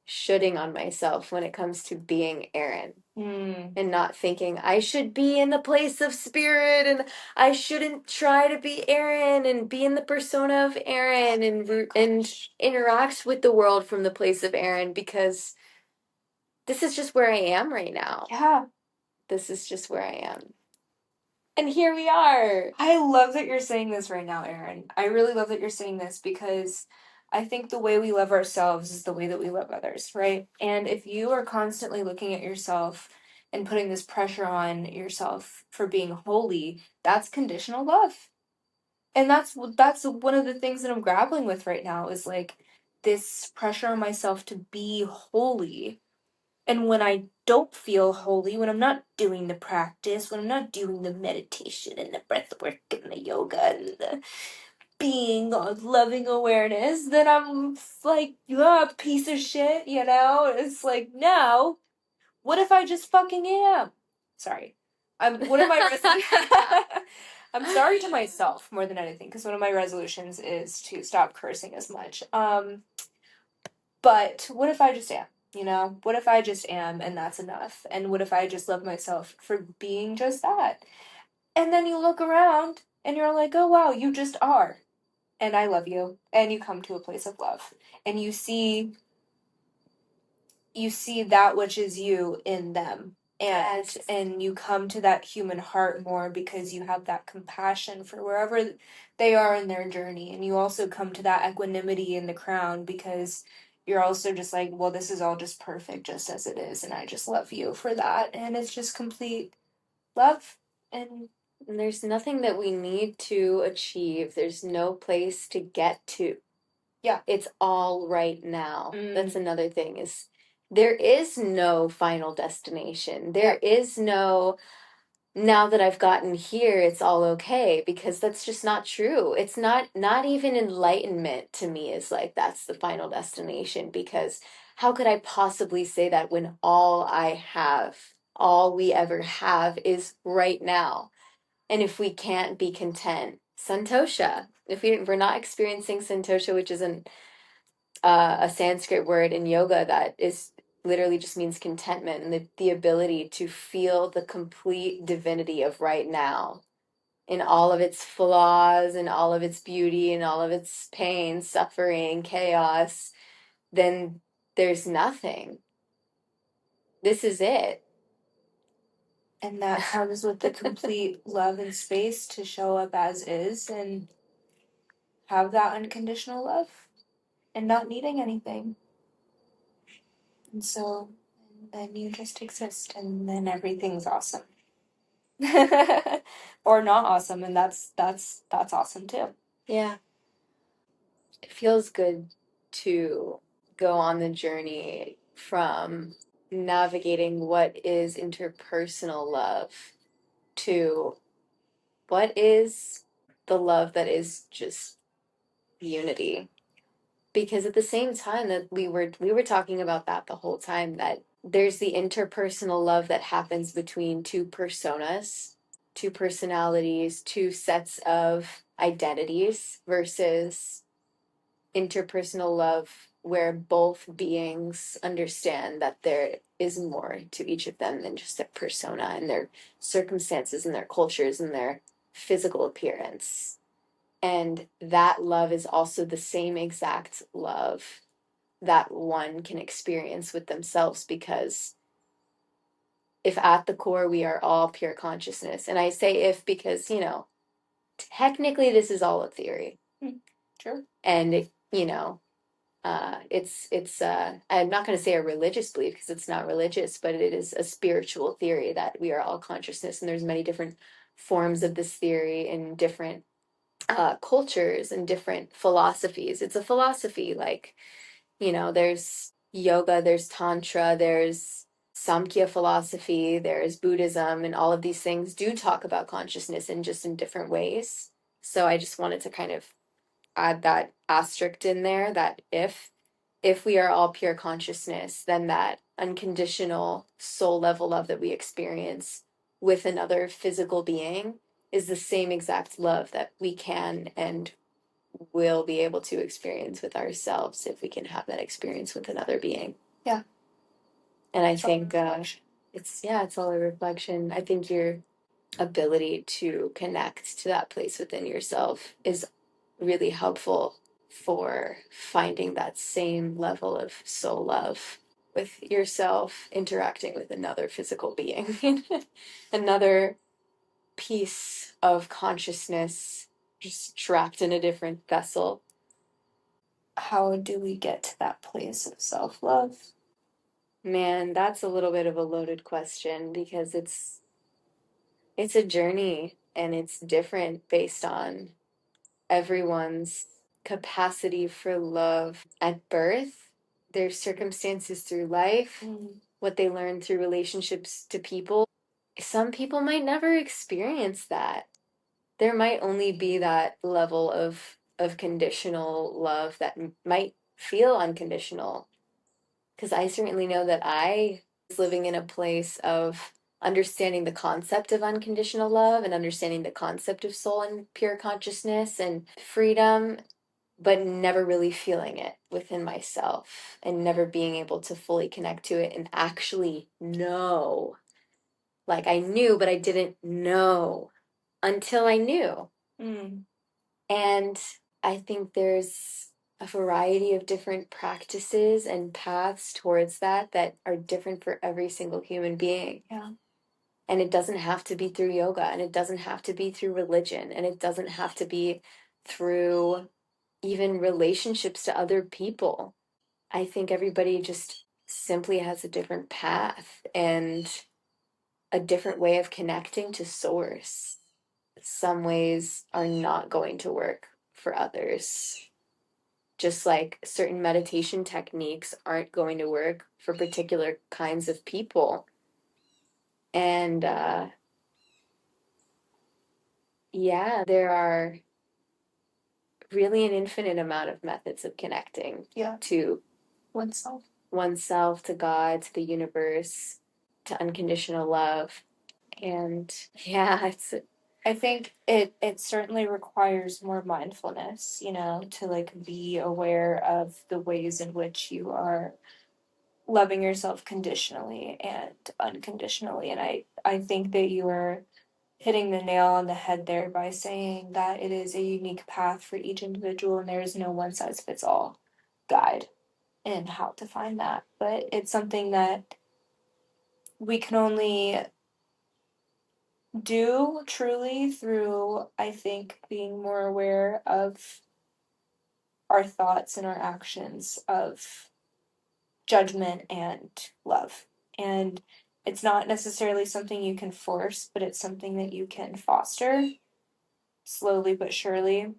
shooting on myself when it comes to being Aaron. And not thinking I should be in the place of spirit and I shouldn't try to be Aaron and be in the persona of Aaron and interact with the world from the place of Aaron, because this is just where I am right now. Yeah. This is just where I am. And here we are. I love that you're saying this right now, Erin. I really love that you're saying this, because I think the way we love ourselves is the way that we love others, right? And if you are constantly looking at yourself and putting this pressure on yourself for being holy, that's conditional love. And that's one of the things that I'm grappling with right now, is like this pressure on myself to be holy. And when I don't feel holy, when I'm not doing the practice, when I'm not doing the meditation and the breath work and the yoga and the being of loving awareness, then I'm like, piece of shit, It's like, no, what if I just fucking am? Sorry. One of my I'm sorry to myself more than anything, because one of my resolutions is to stop cursing as much. But what if I just am? What if I just am and that's enough? And what if I just love myself for being just that? And then you look around and you're like, oh wow, you just are. And I love you. And you come to a place of love. And you see that which is you in them. And you come to that human heart more, because you have that compassion for wherever they are in their journey. And you also come to that equanimity in the crown, because you're also just like, well, this is all just perfect just as it is, and I just love you for that. And it's just complete love. And there's nothing that we need to achieve. There's no place to get to. Yeah. It's all right now. That's another thing, is there is no final destination. There is no, now that I've gotten here, it's all okay, because that's just not true. It's not even enlightenment to me is like, that's the final destination, because how could I possibly say that when all we ever have is right now? And if we can't be content, santosha, if we're not experiencing santosha, which is a Sanskrit word in yoga that is literally just means contentment and the ability to feel the complete divinity of right now in all of its flaws and all of its beauty and all of its pain, suffering, chaos, then there's nothing. This is it. And that comes with the complete love and space to show up as is and have that unconditional love and not needing anything. And so then you just exist and then everything's awesome. Or not awesome, and that's awesome too. Yeah. It feels good to go on the journey from navigating what is interpersonal love to what is the love that is just unity. Because at the same time that we were talking about that the whole time, that there's the interpersonal love that happens between two personas, two personalities, two sets of identities, versus interpersonal love where both beings understand that there is more to each of them than just their persona and their circumstances and their cultures and their physical appearance. And that love is also the same exact love that one can experience with themselves, because if at the core we are all pure consciousness, and I say if because, technically this is all a theory. True. And, it's I'm not going to say a religious belief because it's not religious, but it is a spiritual theory that we are all consciousness, and there's many different forms of this theory in different cultures and different philosophies. It's a philosophy, like, there's yoga, there's tantra, there's Samkhya philosophy, there's Buddhism, and all of these things do talk about consciousness in just in different ways. So I just wanted to kind of add that asterisk in there, that if we are all pure consciousness, then that unconditional soul level love that we experience with another physical being is the same exact love that we can and will be able to experience with ourselves if we can have that experience with another being. Yeah. And I think it's all a reflection. I think your ability to connect to that place within yourself is really helpful for finding that same level of soul love with yourself interacting with another physical being, another piece of consciousness just trapped in a different vessel. How do we get to that place of self-love? Man, that's a little bit of a loaded question, because it's a journey and it's different based on everyone's capacity for love at birth, their circumstances through life, what they learn through relationships to people. Some people might never experience that. There might only be that level of conditional love that might feel unconditional. Because I certainly know that I was living in a place of understanding the concept of unconditional love and understanding the concept of soul and pure consciousness and freedom, but never really feeling it within myself and never being able to fully connect to it and actually know. Like, I knew, but I didn't know until I knew. And I think there's a variety of different practices and paths towards that are different for every single human being. Yeah. And it doesn't have to be through yoga, and it doesn't have to be through religion, and it doesn't have to be through even relationships to other people. I think everybody just simply has a different path and a different way of connecting to source. Some ways are not going to work for others. Just like certain meditation techniques aren't going to work for particular kinds of people. And there are really an infinite amount of methods of connecting to oneself, to God, to the universe, to unconditional love. And I think it certainly requires more mindfulness, to like be aware of the ways in which you are loving yourself conditionally and unconditionally. And I think that you are hitting the nail on the head there by saying that it is a unique path for each individual and there is no one size fits all guide in how to find that. But it's something that we can only do truly through, I think, being more aware of our thoughts and our actions, of judgment and love. And it's not necessarily something you can force, but it's something that you can foster slowly but surely.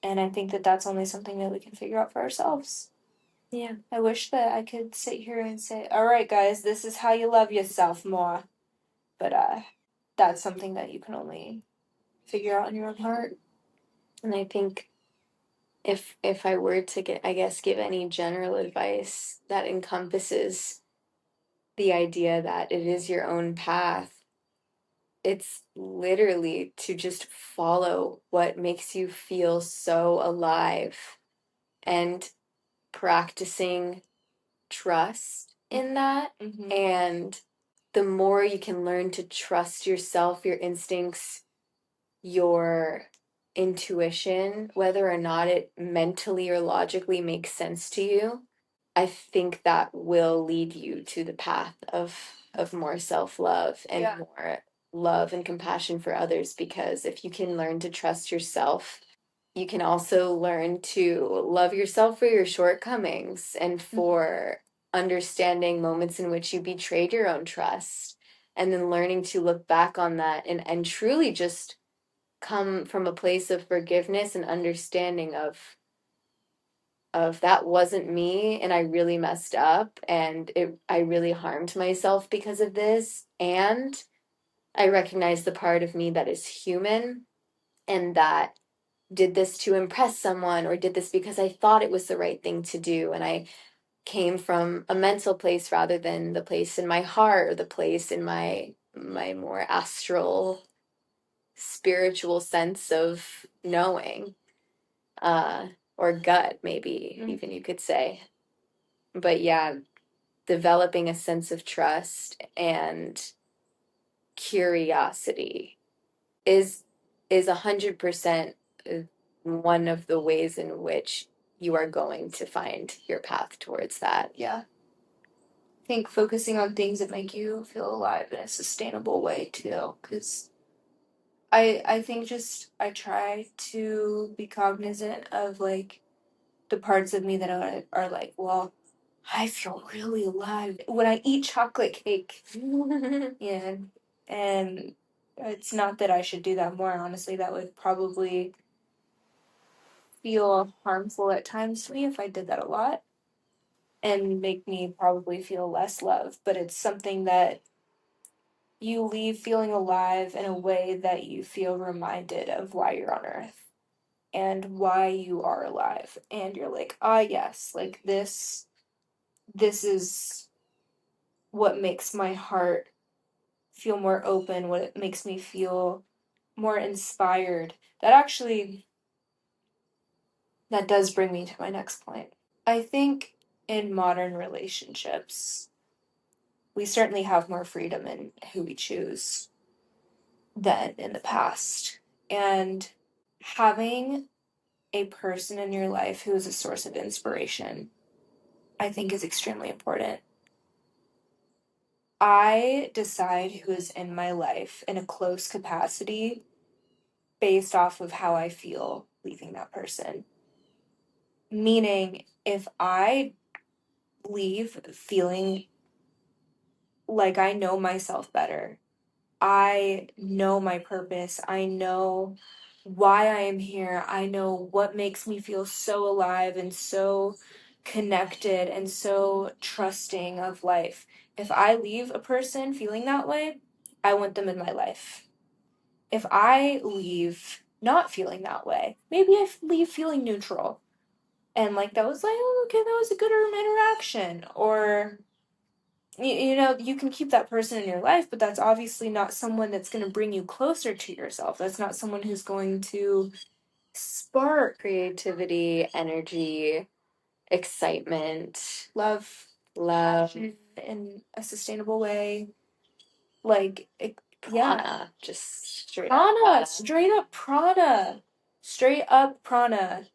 And I think that that's only something that we can figure out for ourselves. Yeah, I wish that I could sit here and say, all right, guys, this is how you love yourself more. But that's something that you can only figure out in your own heart. And I think if I were to give any general advice that encompasses the idea that it is your own path, it's literally to just follow what makes you feel so alive and practicing trust in that. Mm-hmm. And the more you can learn to trust yourself, your instincts, your intuition, whether or not it mentally or logically makes sense to you, I think that will lead you to the path of more self-love and more love and compassion for others. Because if you can learn to trust yourself, you can also learn to love yourself for your shortcomings and for understanding moments in which you betrayed your own trust, and then learning to look back on that and truly just come from a place of forgiveness and understanding of that wasn't me, and I really messed up, and I really harmed myself because of this, and I recognize the part of me that is human and that did this to impress someone or did this because I thought it was the right thing to do, and I came from a mental place rather than the place in my heart or the place in my more astral spiritual sense of knowing, uh or gut, maybe even you could say. But yeah, developing a sense of trust and curiosity is 100% one of the ways in which you are going to find your path towards that. Yeah. I think focusing on things that make you feel alive in a sustainable way too, because I think just I try to be cognizant of like the parts of me that are like, well, I feel really alive when I eat chocolate cake. Yeah, and it's not that I should do that more. Honestly, that would probably feel harmful at times to me if I did that a lot and make me probably feel less love. But it's something that you leave feeling alive in a way that you feel reminded of why you're on Earth and why you are alive. And you're like, ah, yes, like this is what makes my heart feel more open, what it makes me feel more inspired. That does bring me to my next point. I think in modern relationships, we certainly have more freedom in who we choose than in the past. And having a person in your life who is a source of inspiration, I think, is extremely important. I decide who is in my life in a close capacity based off of how I feel leaving that person. Meaning, if I leave feeling like I know myself better, I know my purpose, I know why I am here, I know what makes me feel so alive and so connected and so trusting of life. If I leave a person feeling that way, I want them in my life. If I leave not feeling that way, maybe I leave feeling neutral. And like that was like, oh, okay, that was a good interaction. Or, you know, you can keep that person in your life, but that's obviously not someone that's going to bring you closer to yourself. That's not someone who's going to spark Creativity, energy, excitement, love. love, in a sustainable way. Like, prana, just prana, straight up prana. Straight up prana.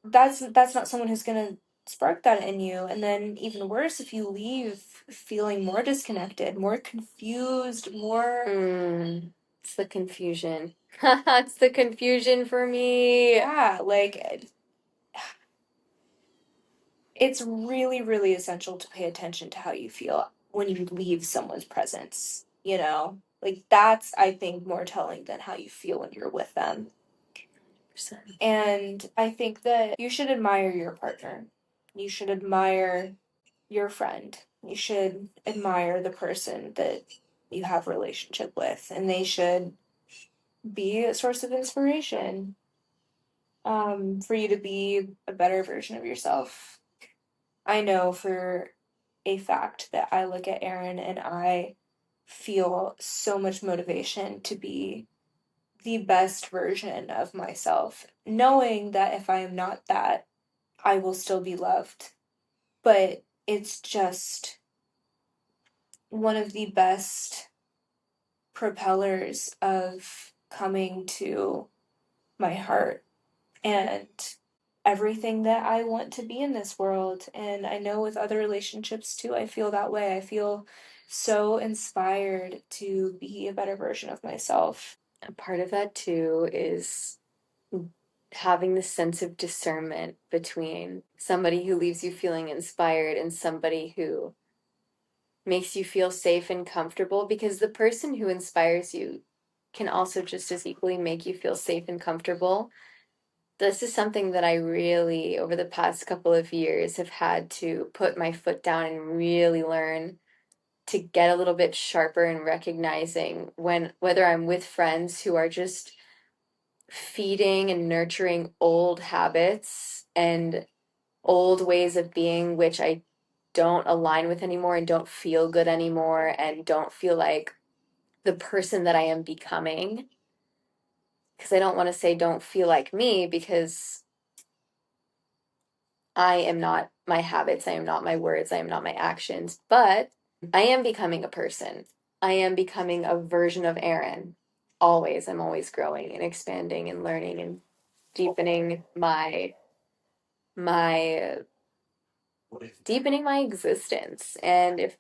That's not someone who's gonna spark that in you. And then even worse, if you leave feeling more disconnected, more confused, more it's the confusion. It's the confusion for me. Yeah, like it's really, really essential to pay attention to how you feel when you leave someone's presence, you know? Like that's, I think, more telling than how you feel when you're with them. And I think that you should admire your partner. You should admire your friend. You should admire the person that you have a relationship with, and they should be a source of inspiration for you to be a better version of yourself. I know for a fact that I look at Aaron and I feel so much motivation to be the best version of myself, knowing that if I am not that, I will still be loved. But it's just one of the best propellers of coming to my heart and everything that I want to be in this world. And I know with other relationships too, I feel that way. I feel so inspired to be a better version of myself. A part of that too is having the sense of discernment between somebody who leaves you feeling inspired and somebody who makes you feel safe and comfortable, because the person who inspires you can also just as equally make you feel safe and comfortable. This is something that I really, over the past couple of years, have had to put my foot down and really learn to get a little bit sharper in recognizing when whether I'm with friends who are just feeding and nurturing old habits and old ways of being, which I don't align with anymore and don't feel good anymore and don't feel like the person that I am becoming. Because I don't want to say don't feel like me, because I am not my habits, I am not my words, I am not my actions, but I am becoming a person. I am becoming a version of Erin. Always. I'm always growing and expanding and learning and deepening my deepening my existence. And if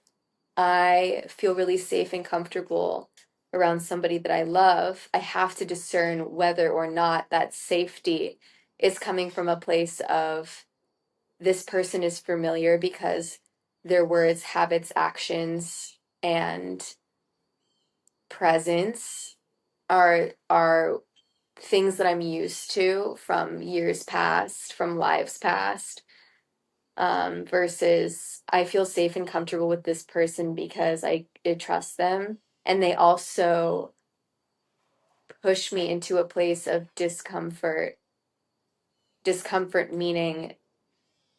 I feel really safe and comfortable around somebody that I love, I have to discern whether or not that safety is coming from a place of this person is familiar because their words, habits, actions, and presence are things that I'm used to from years past, from lives past, versus I feel safe and comfortable with this person because I trust them, and they also push me into a place of discomfort. Discomfort meaning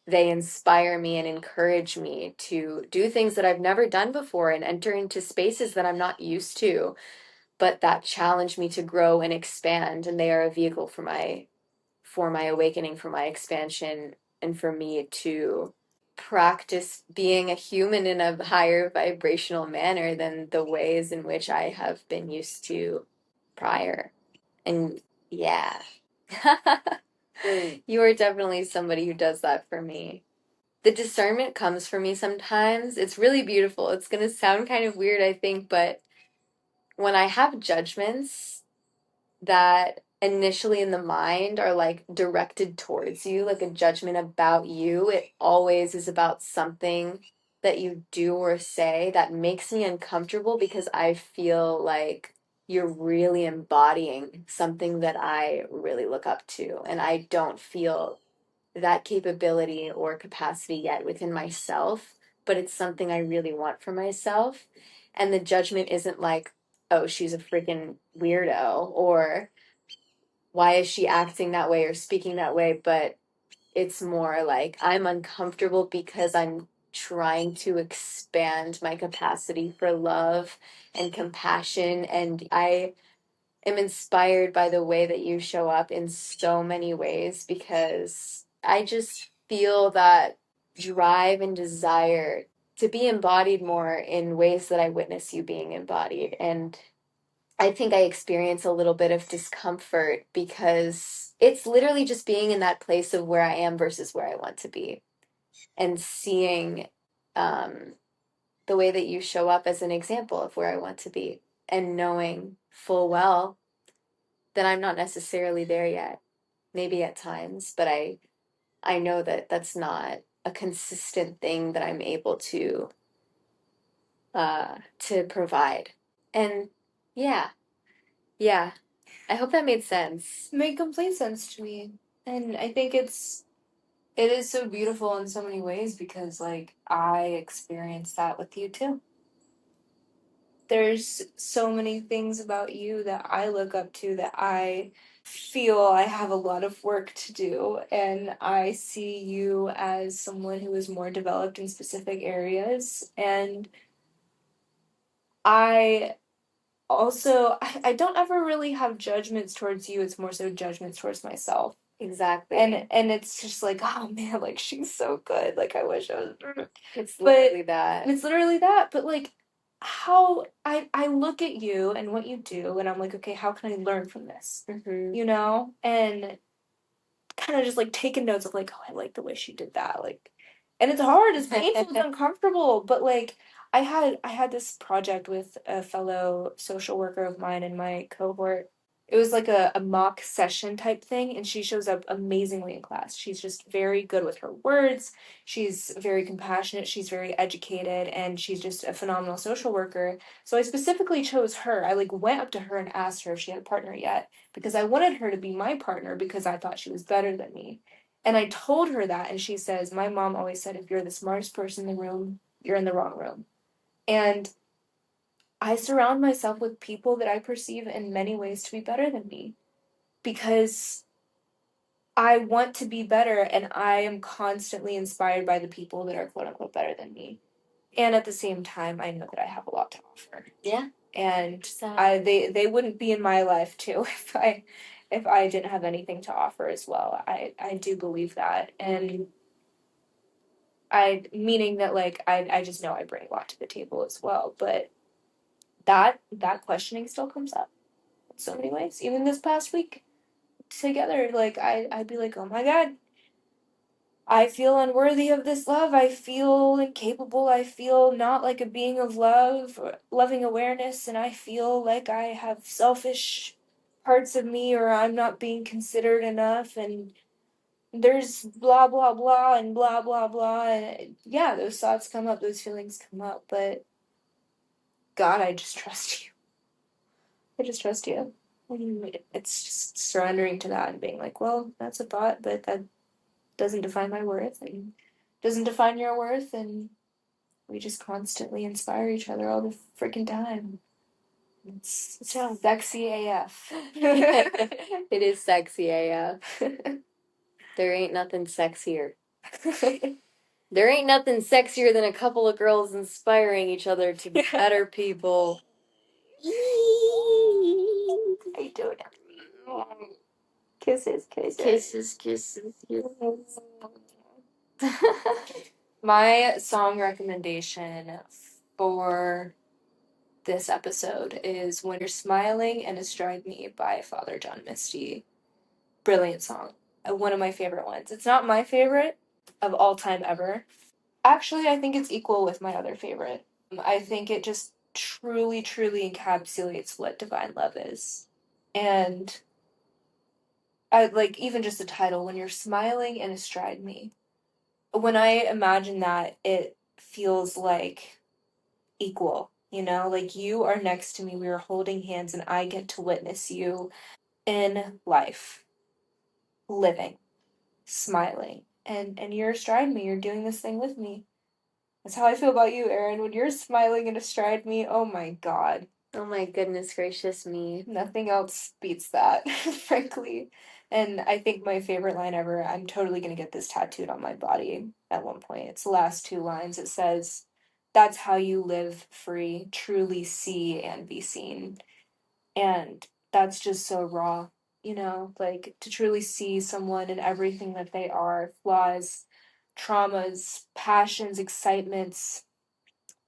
they inspire me and encourage me to do things that I've never done before and enter into spaces that I'm not used to, but that challenge me to grow and expand. And they are a vehicle for my awakening, for my expansion, and for me to practice being a human in a higher vibrational manner than the ways in which I have been used to prior. And yeah. You are definitely somebody who does that for me. The discernment comes for me sometimes. It's really beautiful. It's going to sound kind of weird, I think, but when I have judgments that initially in the mind are like directed towards you, like a judgment about you, it always is about something that you do or say that makes me uncomfortable, because I feel like you're really embodying something that I really look up to, and I don't feel that capability or capacity yet within myself, but it's something I really want for myself. And the judgment isn't like, oh, she's a freaking weirdo, or why is she acting that way or speaking that way, but it's more like I'm uncomfortable because I'm trying to expand my capacity for love and compassion, and I am inspired by the way that you show up in so many ways, because I just feel that drive and desire to be embodied more in ways that I witness you being embodied. And I think I experience a little bit of discomfort because it's literally just being in that place of where I am versus where I want to be, and seeing the way that you show up as an example of where I want to be, and knowing full well that I'm not necessarily there yet. Maybe at times, but I know that that's not a consistent thing that I'm able to provide. And yeah, yeah. I hope that made sense. It made complete sense to me. And I think it is so beautiful in so many ways because, like, I experienced that with you too. There's so many things about you that I look up to that I feel I have a lot of work to do, and I see you as someone who is more developed in specific areas. And I also, I don't ever really have judgments towards you. It's more so judgments towards myself. Exactly. And it's just like, oh man, like she's so good. Like I wish I was. It's literally that. It's literally that. But like, how I look at you and what you do, and I'm like, okay, how can I learn from this? Mm-hmm. You know, and kind of just like taking notes of like, oh, I like the way she did that. Like, and it's hard, it's painful, it's uncomfortable. But like, I had this project with a fellow social worker of mine in my cohort. It was like a mock session type thing, and she shows up amazingly in class. She's just very good with her words. She's very compassionate. She's very educated, and she's just a phenomenal social worker. So I specifically chose her. I like went up to her and asked her if she had a partner yet because I wanted her to be my partner because I thought she was better than me. And I told her that, and she says, my mom always said, if you're the smartest person in the room, you're in the wrong room. And I surround myself with people that I perceive in many ways to be better than me because I want to be better, and I am constantly inspired by the people that are quote unquote better than me. And at the same time, I know that I have a lot to offer. Yeah. And they wouldn't be in my life too if I didn't have anything to offer as well. I do believe that. And I meaning that like I just know I bring a lot to the table as well. But that questioning still comes up in so many ways. Even this past week together, like I'd be like, oh my God, I feel unworthy of this love. I feel incapable. I feel not like a being of love, or loving awareness, and I feel like I have selfish parts of me, or I'm not being considered enough, and there's blah blah blah and blah blah blah, and yeah, those thoughts come up, those feelings come up, but God, I just trust you. I just trust you. It's just surrendering to that and being like, well, that's a thought, but that doesn't define my worth and doesn't define your worth, and we just constantly inspire each other all the freaking time. It's sexy AF. It is sexy AF. There ain't nothing sexier. There ain't nothing sexier than a couple of girls inspiring each other to be better people. I don't know. Kisses. Kisses. My song recommendation for this episode is When You're Smiling and Astride Me by Father John Misty. Brilliant song. One of my favorite ones. It's not my favorite of all time ever. Actually, I think it's equal with my other favorite. I think it just truly, truly encapsulates what divine love is. And I like even just the title, When You're Smiling and Astride Me. When I imagine that, it feels like equal, you know, like you are next to me, we are holding hands, and I get to witness you in life, living, smiling, and you're astride me, you're doing this thing with me. That's how I feel about you, Erin. When you're smiling and astride me, oh my God. Oh my goodness gracious me. Nothing else beats that, frankly. And I think my favorite line ever, I'm totally gonna get this tattooed on my body at one point. It's the last two lines. It says, that's how you live free, truly see and be seen. And that's just so raw, you know, like to truly see someone and everything that they are, flaws, traumas, passions, excitements,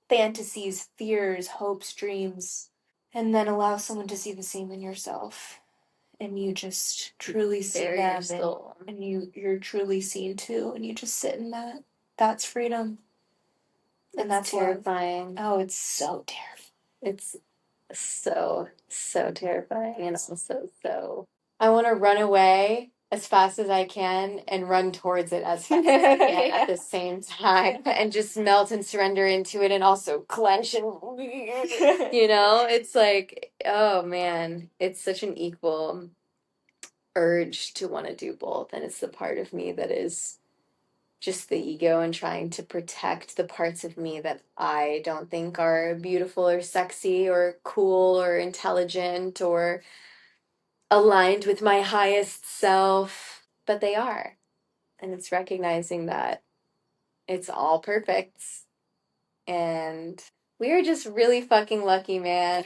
fantasies, fears, hopes, dreams, and then allow someone to see the same in yourself. And you just truly see them, and you're truly seen too, and you just sit in that. That's freedom. And that's terrifying. Love. Oh, it's so terrifying. It's so terrifying, and also so. I want to run away as fast as I can and run towards it as fast as I can at the same time, and just melt and surrender into it, and also clench and it's like, oh man, it's such an equal urge to want to do both, and it's the part of me that is just the ego and trying to protect the parts of me that I don't think are beautiful or sexy or cool or intelligent or aligned with my highest self, but they are. And it's recognizing that it's all perfect. And we are just really fucking lucky, man.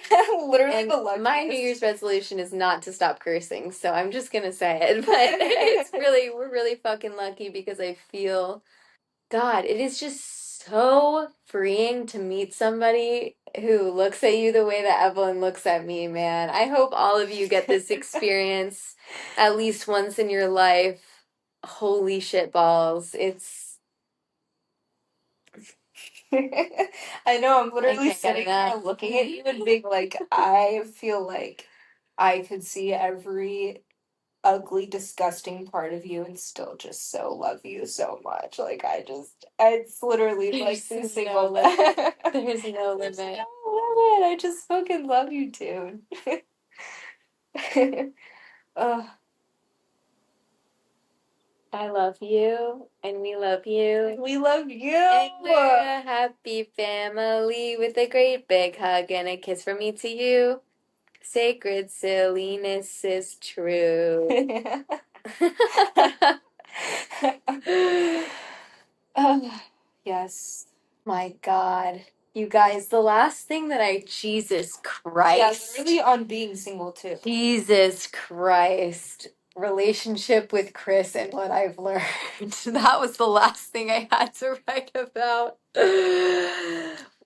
Literally and the luckiest. My New Year's resolution is not to stop cursing, so I'm just gonna say it. But we're really fucking lucky, because I feel, God, it is just so freeing to meet somebody who looks at you the way that Evelyn looks at me, man. I hope all of you get this experience at least once in your life. Holy shit balls. It's I know, I'm literally sitting there looking at you and being like, I feel like I could see every ugly, disgusting part of you and still just so love you so much. Like, it's literally like this single limit. There's no limit. There's no limit. I just fucking love you, dude. uh, I love you, and we love you. We love you. And we're a happy family with a great big hug and a kiss from me to you. Sacred silliness is true. Yes. My God. You guys, the last thing that Jesus Christ. Yeah, really on being single too. Jesus Christ. Relationship with Chris and what I've learned. That was the last thing I had to write about.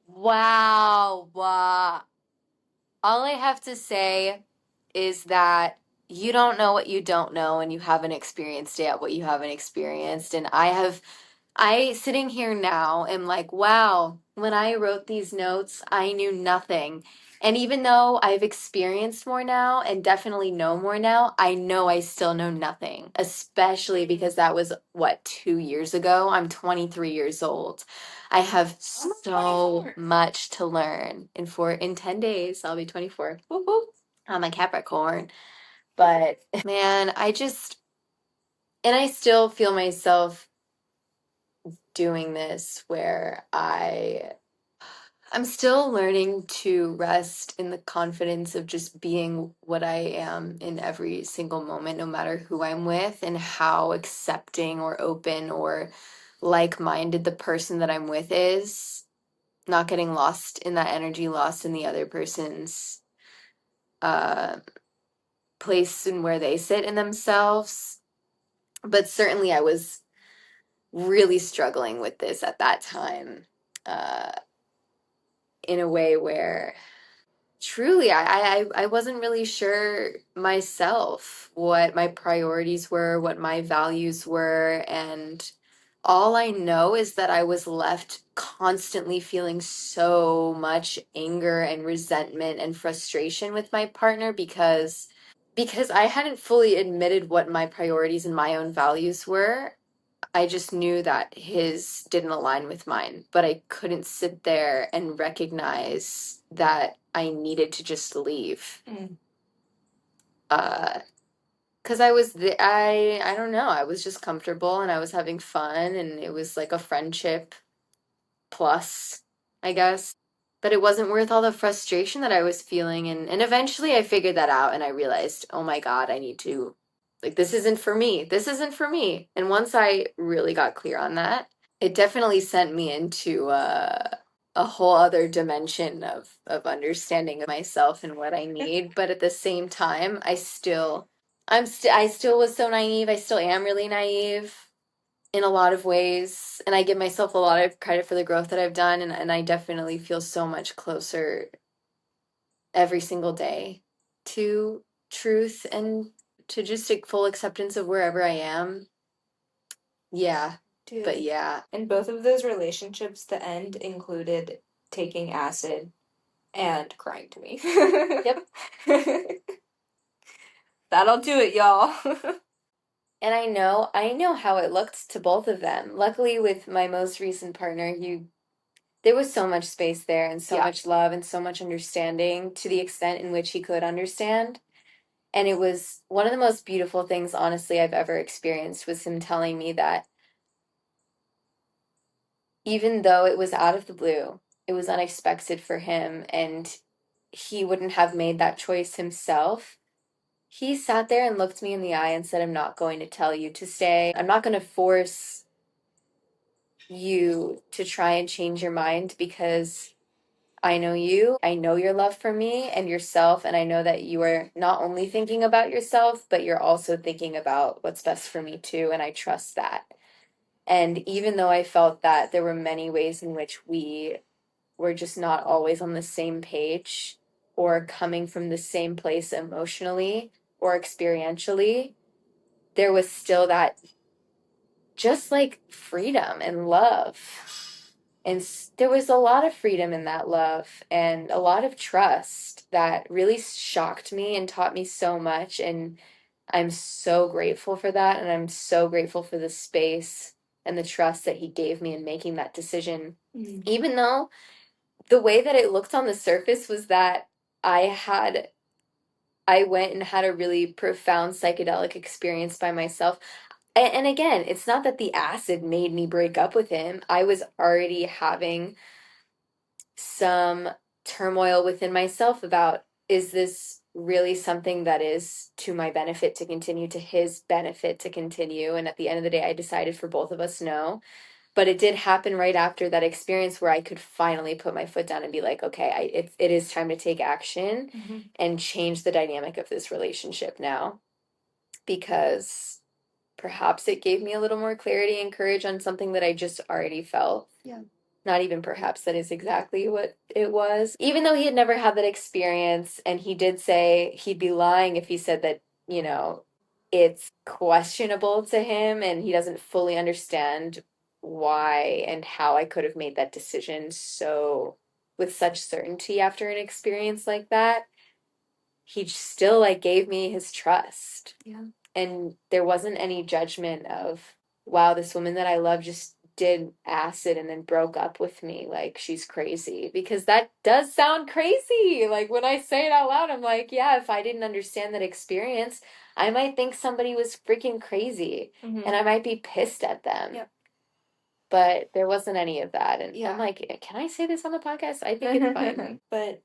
Wow. Wow. All I have to say is that you don't know what you don't know, and you haven't experienced yet what you haven't experienced. And I sitting here now am like, wow, when I wrote these notes, I knew nothing. And even though I've experienced more now and definitely know more now, I know I still know nothing, especially because that was, 2 years ago? I'm 23 years old. I have so much to learn. In 10 days, I'll be 24. Whoop, whoop. I'm a Capricorn. But man, and I still feel myself doing this where I'm still learning to rest in the confidence of just being what I am in every single moment, no matter who I'm with, and how accepting or open or like-minded the person that I'm with is. Not getting lost in that energy, lost in the other person's place and where they sit in themselves. But certainly I was really struggling with this at that time, in a way where truly I wasn't really sure myself what my priorities were, what my values were, and all I know is that I was left constantly feeling so much anger and resentment and frustration with my partner, because I hadn't fully admitted what my priorities and my own values were. I just knew that his didn't align with mine, but I couldn't sit there and recognize that I needed to just leave. Because I don't know, I was just comfortable and I was having fun, and it was like a friendship plus, I guess. But it wasn't worth all the frustration that I was feeling, and eventually I figured that out, and I realized, oh my God, I need to, like, this isn't for me. This isn't for me. And once I really got clear on that, it definitely sent me into a whole other dimension of understanding myself and what I need. But at the same time, I still was so naive. I still am really naive. in a lot of ways. And I give myself a lot of credit for the growth that I've done. And I definitely feel so much closer every single day to truth and to just a full acceptance of wherever I am. Yeah. Dude. But yeah. And both of those relationships, the end included taking acid and crying to me. Yep. That'll do it, y'all. And I know how it looked to both of them. Luckily, with my most recent partner, there was so much space there and so much love and so much understanding to the extent in which he could understand. And it was one of the most beautiful things, honestly, I've ever experienced, was him telling me that even though it was out of the blue, it was unexpected for him, and he wouldn't have made that choice himself. He sat there and looked me in the eye and said, I'm not going to tell you to stay. I'm not going to force you to try and change your mind, because I know you, I know your love for me and yourself, and I know that you are not only thinking about yourself, but you're also thinking about what's best for me too, and I trust that. And even though I felt that there were many ways in which we were just not always on the same page or coming from the same place emotionally or experientially, there was still that just like freedom and love. And there was a lot of freedom in that love and a lot of trust that really shocked me and taught me so much. And I'm so grateful for that. And I'm so grateful for the space and the trust that he gave me in making that decision. Even though the way that it looked on the surface was that I went and had a really profound psychedelic experience by myself. And again, it's not that the acid made me break up with him. I was already having some turmoil within myself about, is this really something that is to my benefit to continue, to his benefit to continue? And at the end of the day, I decided for both of us, no. But it did happen right after that experience where I could finally put my foot down and be like, okay, it is time to take action and change the dynamic of this relationship now, because perhaps it gave me a little more clarity and courage on something that I just already felt. Yeah. Not even perhaps that is exactly what it was. Even though he had never had that experience, and he did say he'd be lying if he said that, it's questionable to him and he doesn't fully understand why and how I could have made that decision so with such certainty after an experience like that. He still like gave me his trust. Yeah. And there wasn't any judgment of, wow, this woman that I love just did acid and then broke up with me, like she's crazy. Because that does sound crazy. Like when I say it out loud, I'm like, yeah, if I didn't understand that experience, I might think somebody was freaking crazy and I might be pissed at them. Yep. But there wasn't any of that. And Yeah. I'm like, can I say this on the podcast? I think it's fine. But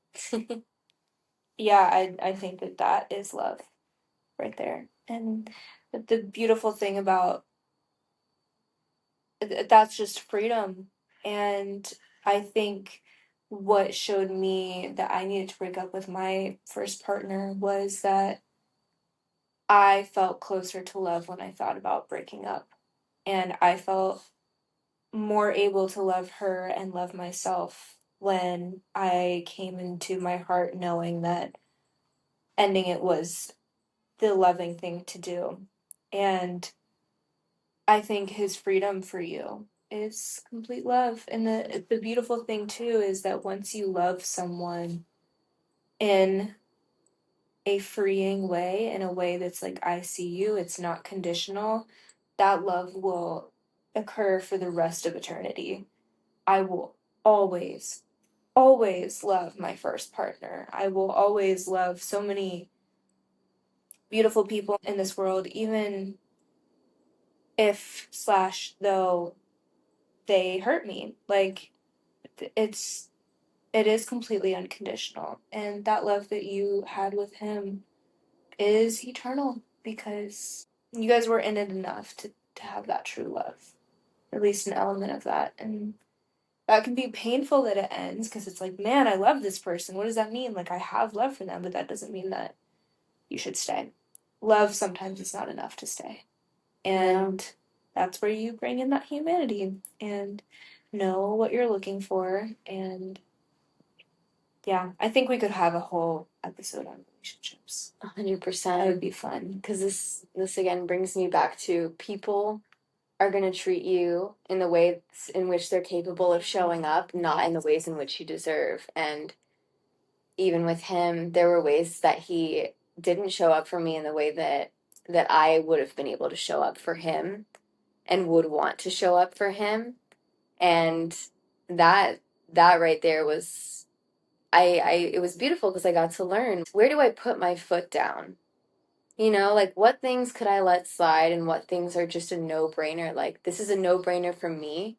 yeah, I think that is love right there. And the beautiful thing about that's just freedom. And I think what showed me that I needed to break up with my first partner was that I felt closer to love when I thought about breaking up. And I felt more able to love her and love myself when I came into my heart knowing that ending it was the loving thing to do. And I think his freedom for you is complete love. And the beautiful thing too is that once you love someone in a freeing way, in a way that's like, I see you, it's not conditional, that love will occur for the rest of eternity. I will always, always love my first partner. I will always love so many beautiful people in this world, even if slash though they hurt me. Like, it is completely unconditional. And that love that you had with him is eternal because you guys were in it enough to have that true love, or at least an element of that. And that can be painful that it ends because it's like, man, I love this person. What does that mean? Like, I have love for them, but that doesn't mean that you should stay. Love sometimes is not enough to stay. And that's where you bring in that humanity and know what you're looking for. And yeah, I think we could have a whole episode on relationships. 100%. That would be fun. Because this again brings me back to people are going to treat you in the ways in which they're capable of showing up, not in the ways in which you deserve. And even with him, there were ways that he didn't show up for me in the way that I would have been able to show up for him and would want to show up for him. And that right there was it was beautiful because I got to learn, where do I put my foot down? You know, like, what things could I let slide and what things are just a no-brainer? Like, this is a no-brainer for me,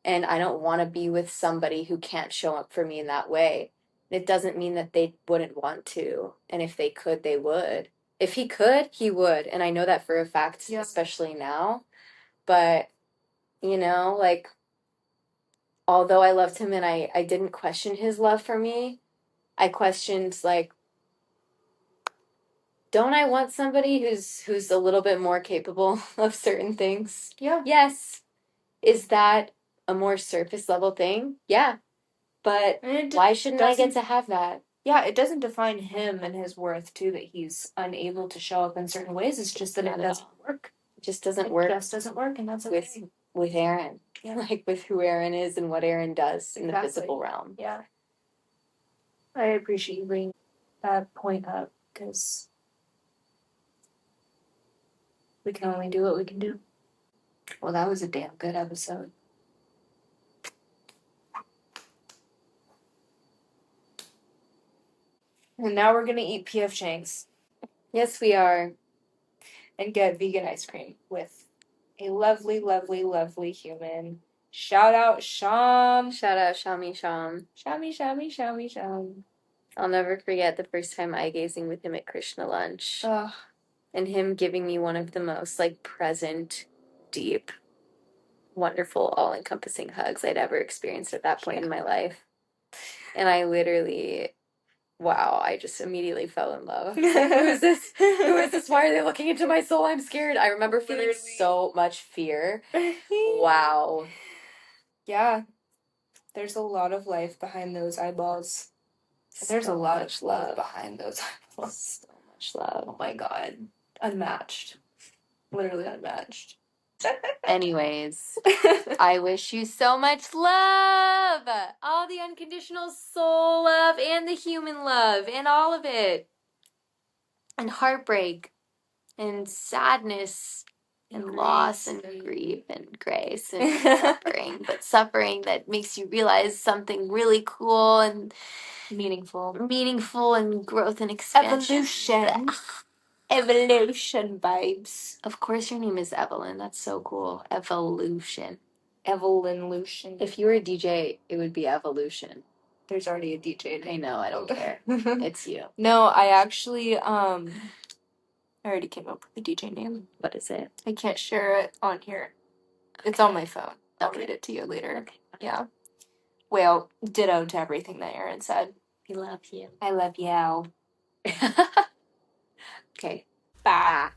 and I don't want to be with somebody who can't show up for me in that way. It doesn't mean that they wouldn't want to, and if they could, they would. If he could, he would, and I know that for a fact, especially now. But, you know, like, although I loved him and I didn't question his love for me, I questioned, like, don't I want somebody who's a little bit more capable of certain things? Yeah. Yes. Is that a more surface level thing? Yeah. But why shouldn't I get to have that? Yeah, it doesn't define him and his worth, too, that he's unable to show up in certain ways. It's just that it doesn't work. It just doesn't work. It just doesn't work, and that's okay. With Aaron. Yeah. Like, with who Aaron is and what Aaron does in the physical realm. Yeah. I appreciate you bringing that point up, because we can only do what we can do. Well, that was a damn good episode. And now we're going to eat P.F. Chang's. Yes, we are. And get vegan ice cream with a lovely, lovely, lovely human. Shout out Sham. Shout out Shami Sham. Shami. I'll never forget the first time eye gazing with him at Krishna lunch. Ugh. And him giving me one of the most, like, present, deep, wonderful, all-encompassing hugs I'd ever experienced at that point in my life. And I literally, wow, I just immediately fell in love. Like, who is this? Who is this? Why are they looking into my soul? I'm scared. I remember feeling so much fear. Wow. Yeah. There's a lot of life behind those eyeballs. There's a lot of love behind those eyeballs. So much love. Oh my god. Unmatched. Literally unmatched. Anyways, I wish you so much love. All the unconditional soul love and the human love and all of it. And heartbreak and sadness and loss and grief and grace and suffering. But suffering that makes you realize something really cool and meaningful and growth and expansion. Evolution vibes. Of course your name is Evelyn. That's so cool. Evolution. Evelyn-lution. If you were a DJ, it would be Evolution. There's already a DJ name. I know, I don't care. It's you. No, I actually, I already came up with the DJ name. What is it? I can't share it on here. Okay. It's on my phone. I'll read it to you later. Okay. Yeah. Well, ditto to everything that Aaron said. We love you. I love you. Okay. Bye.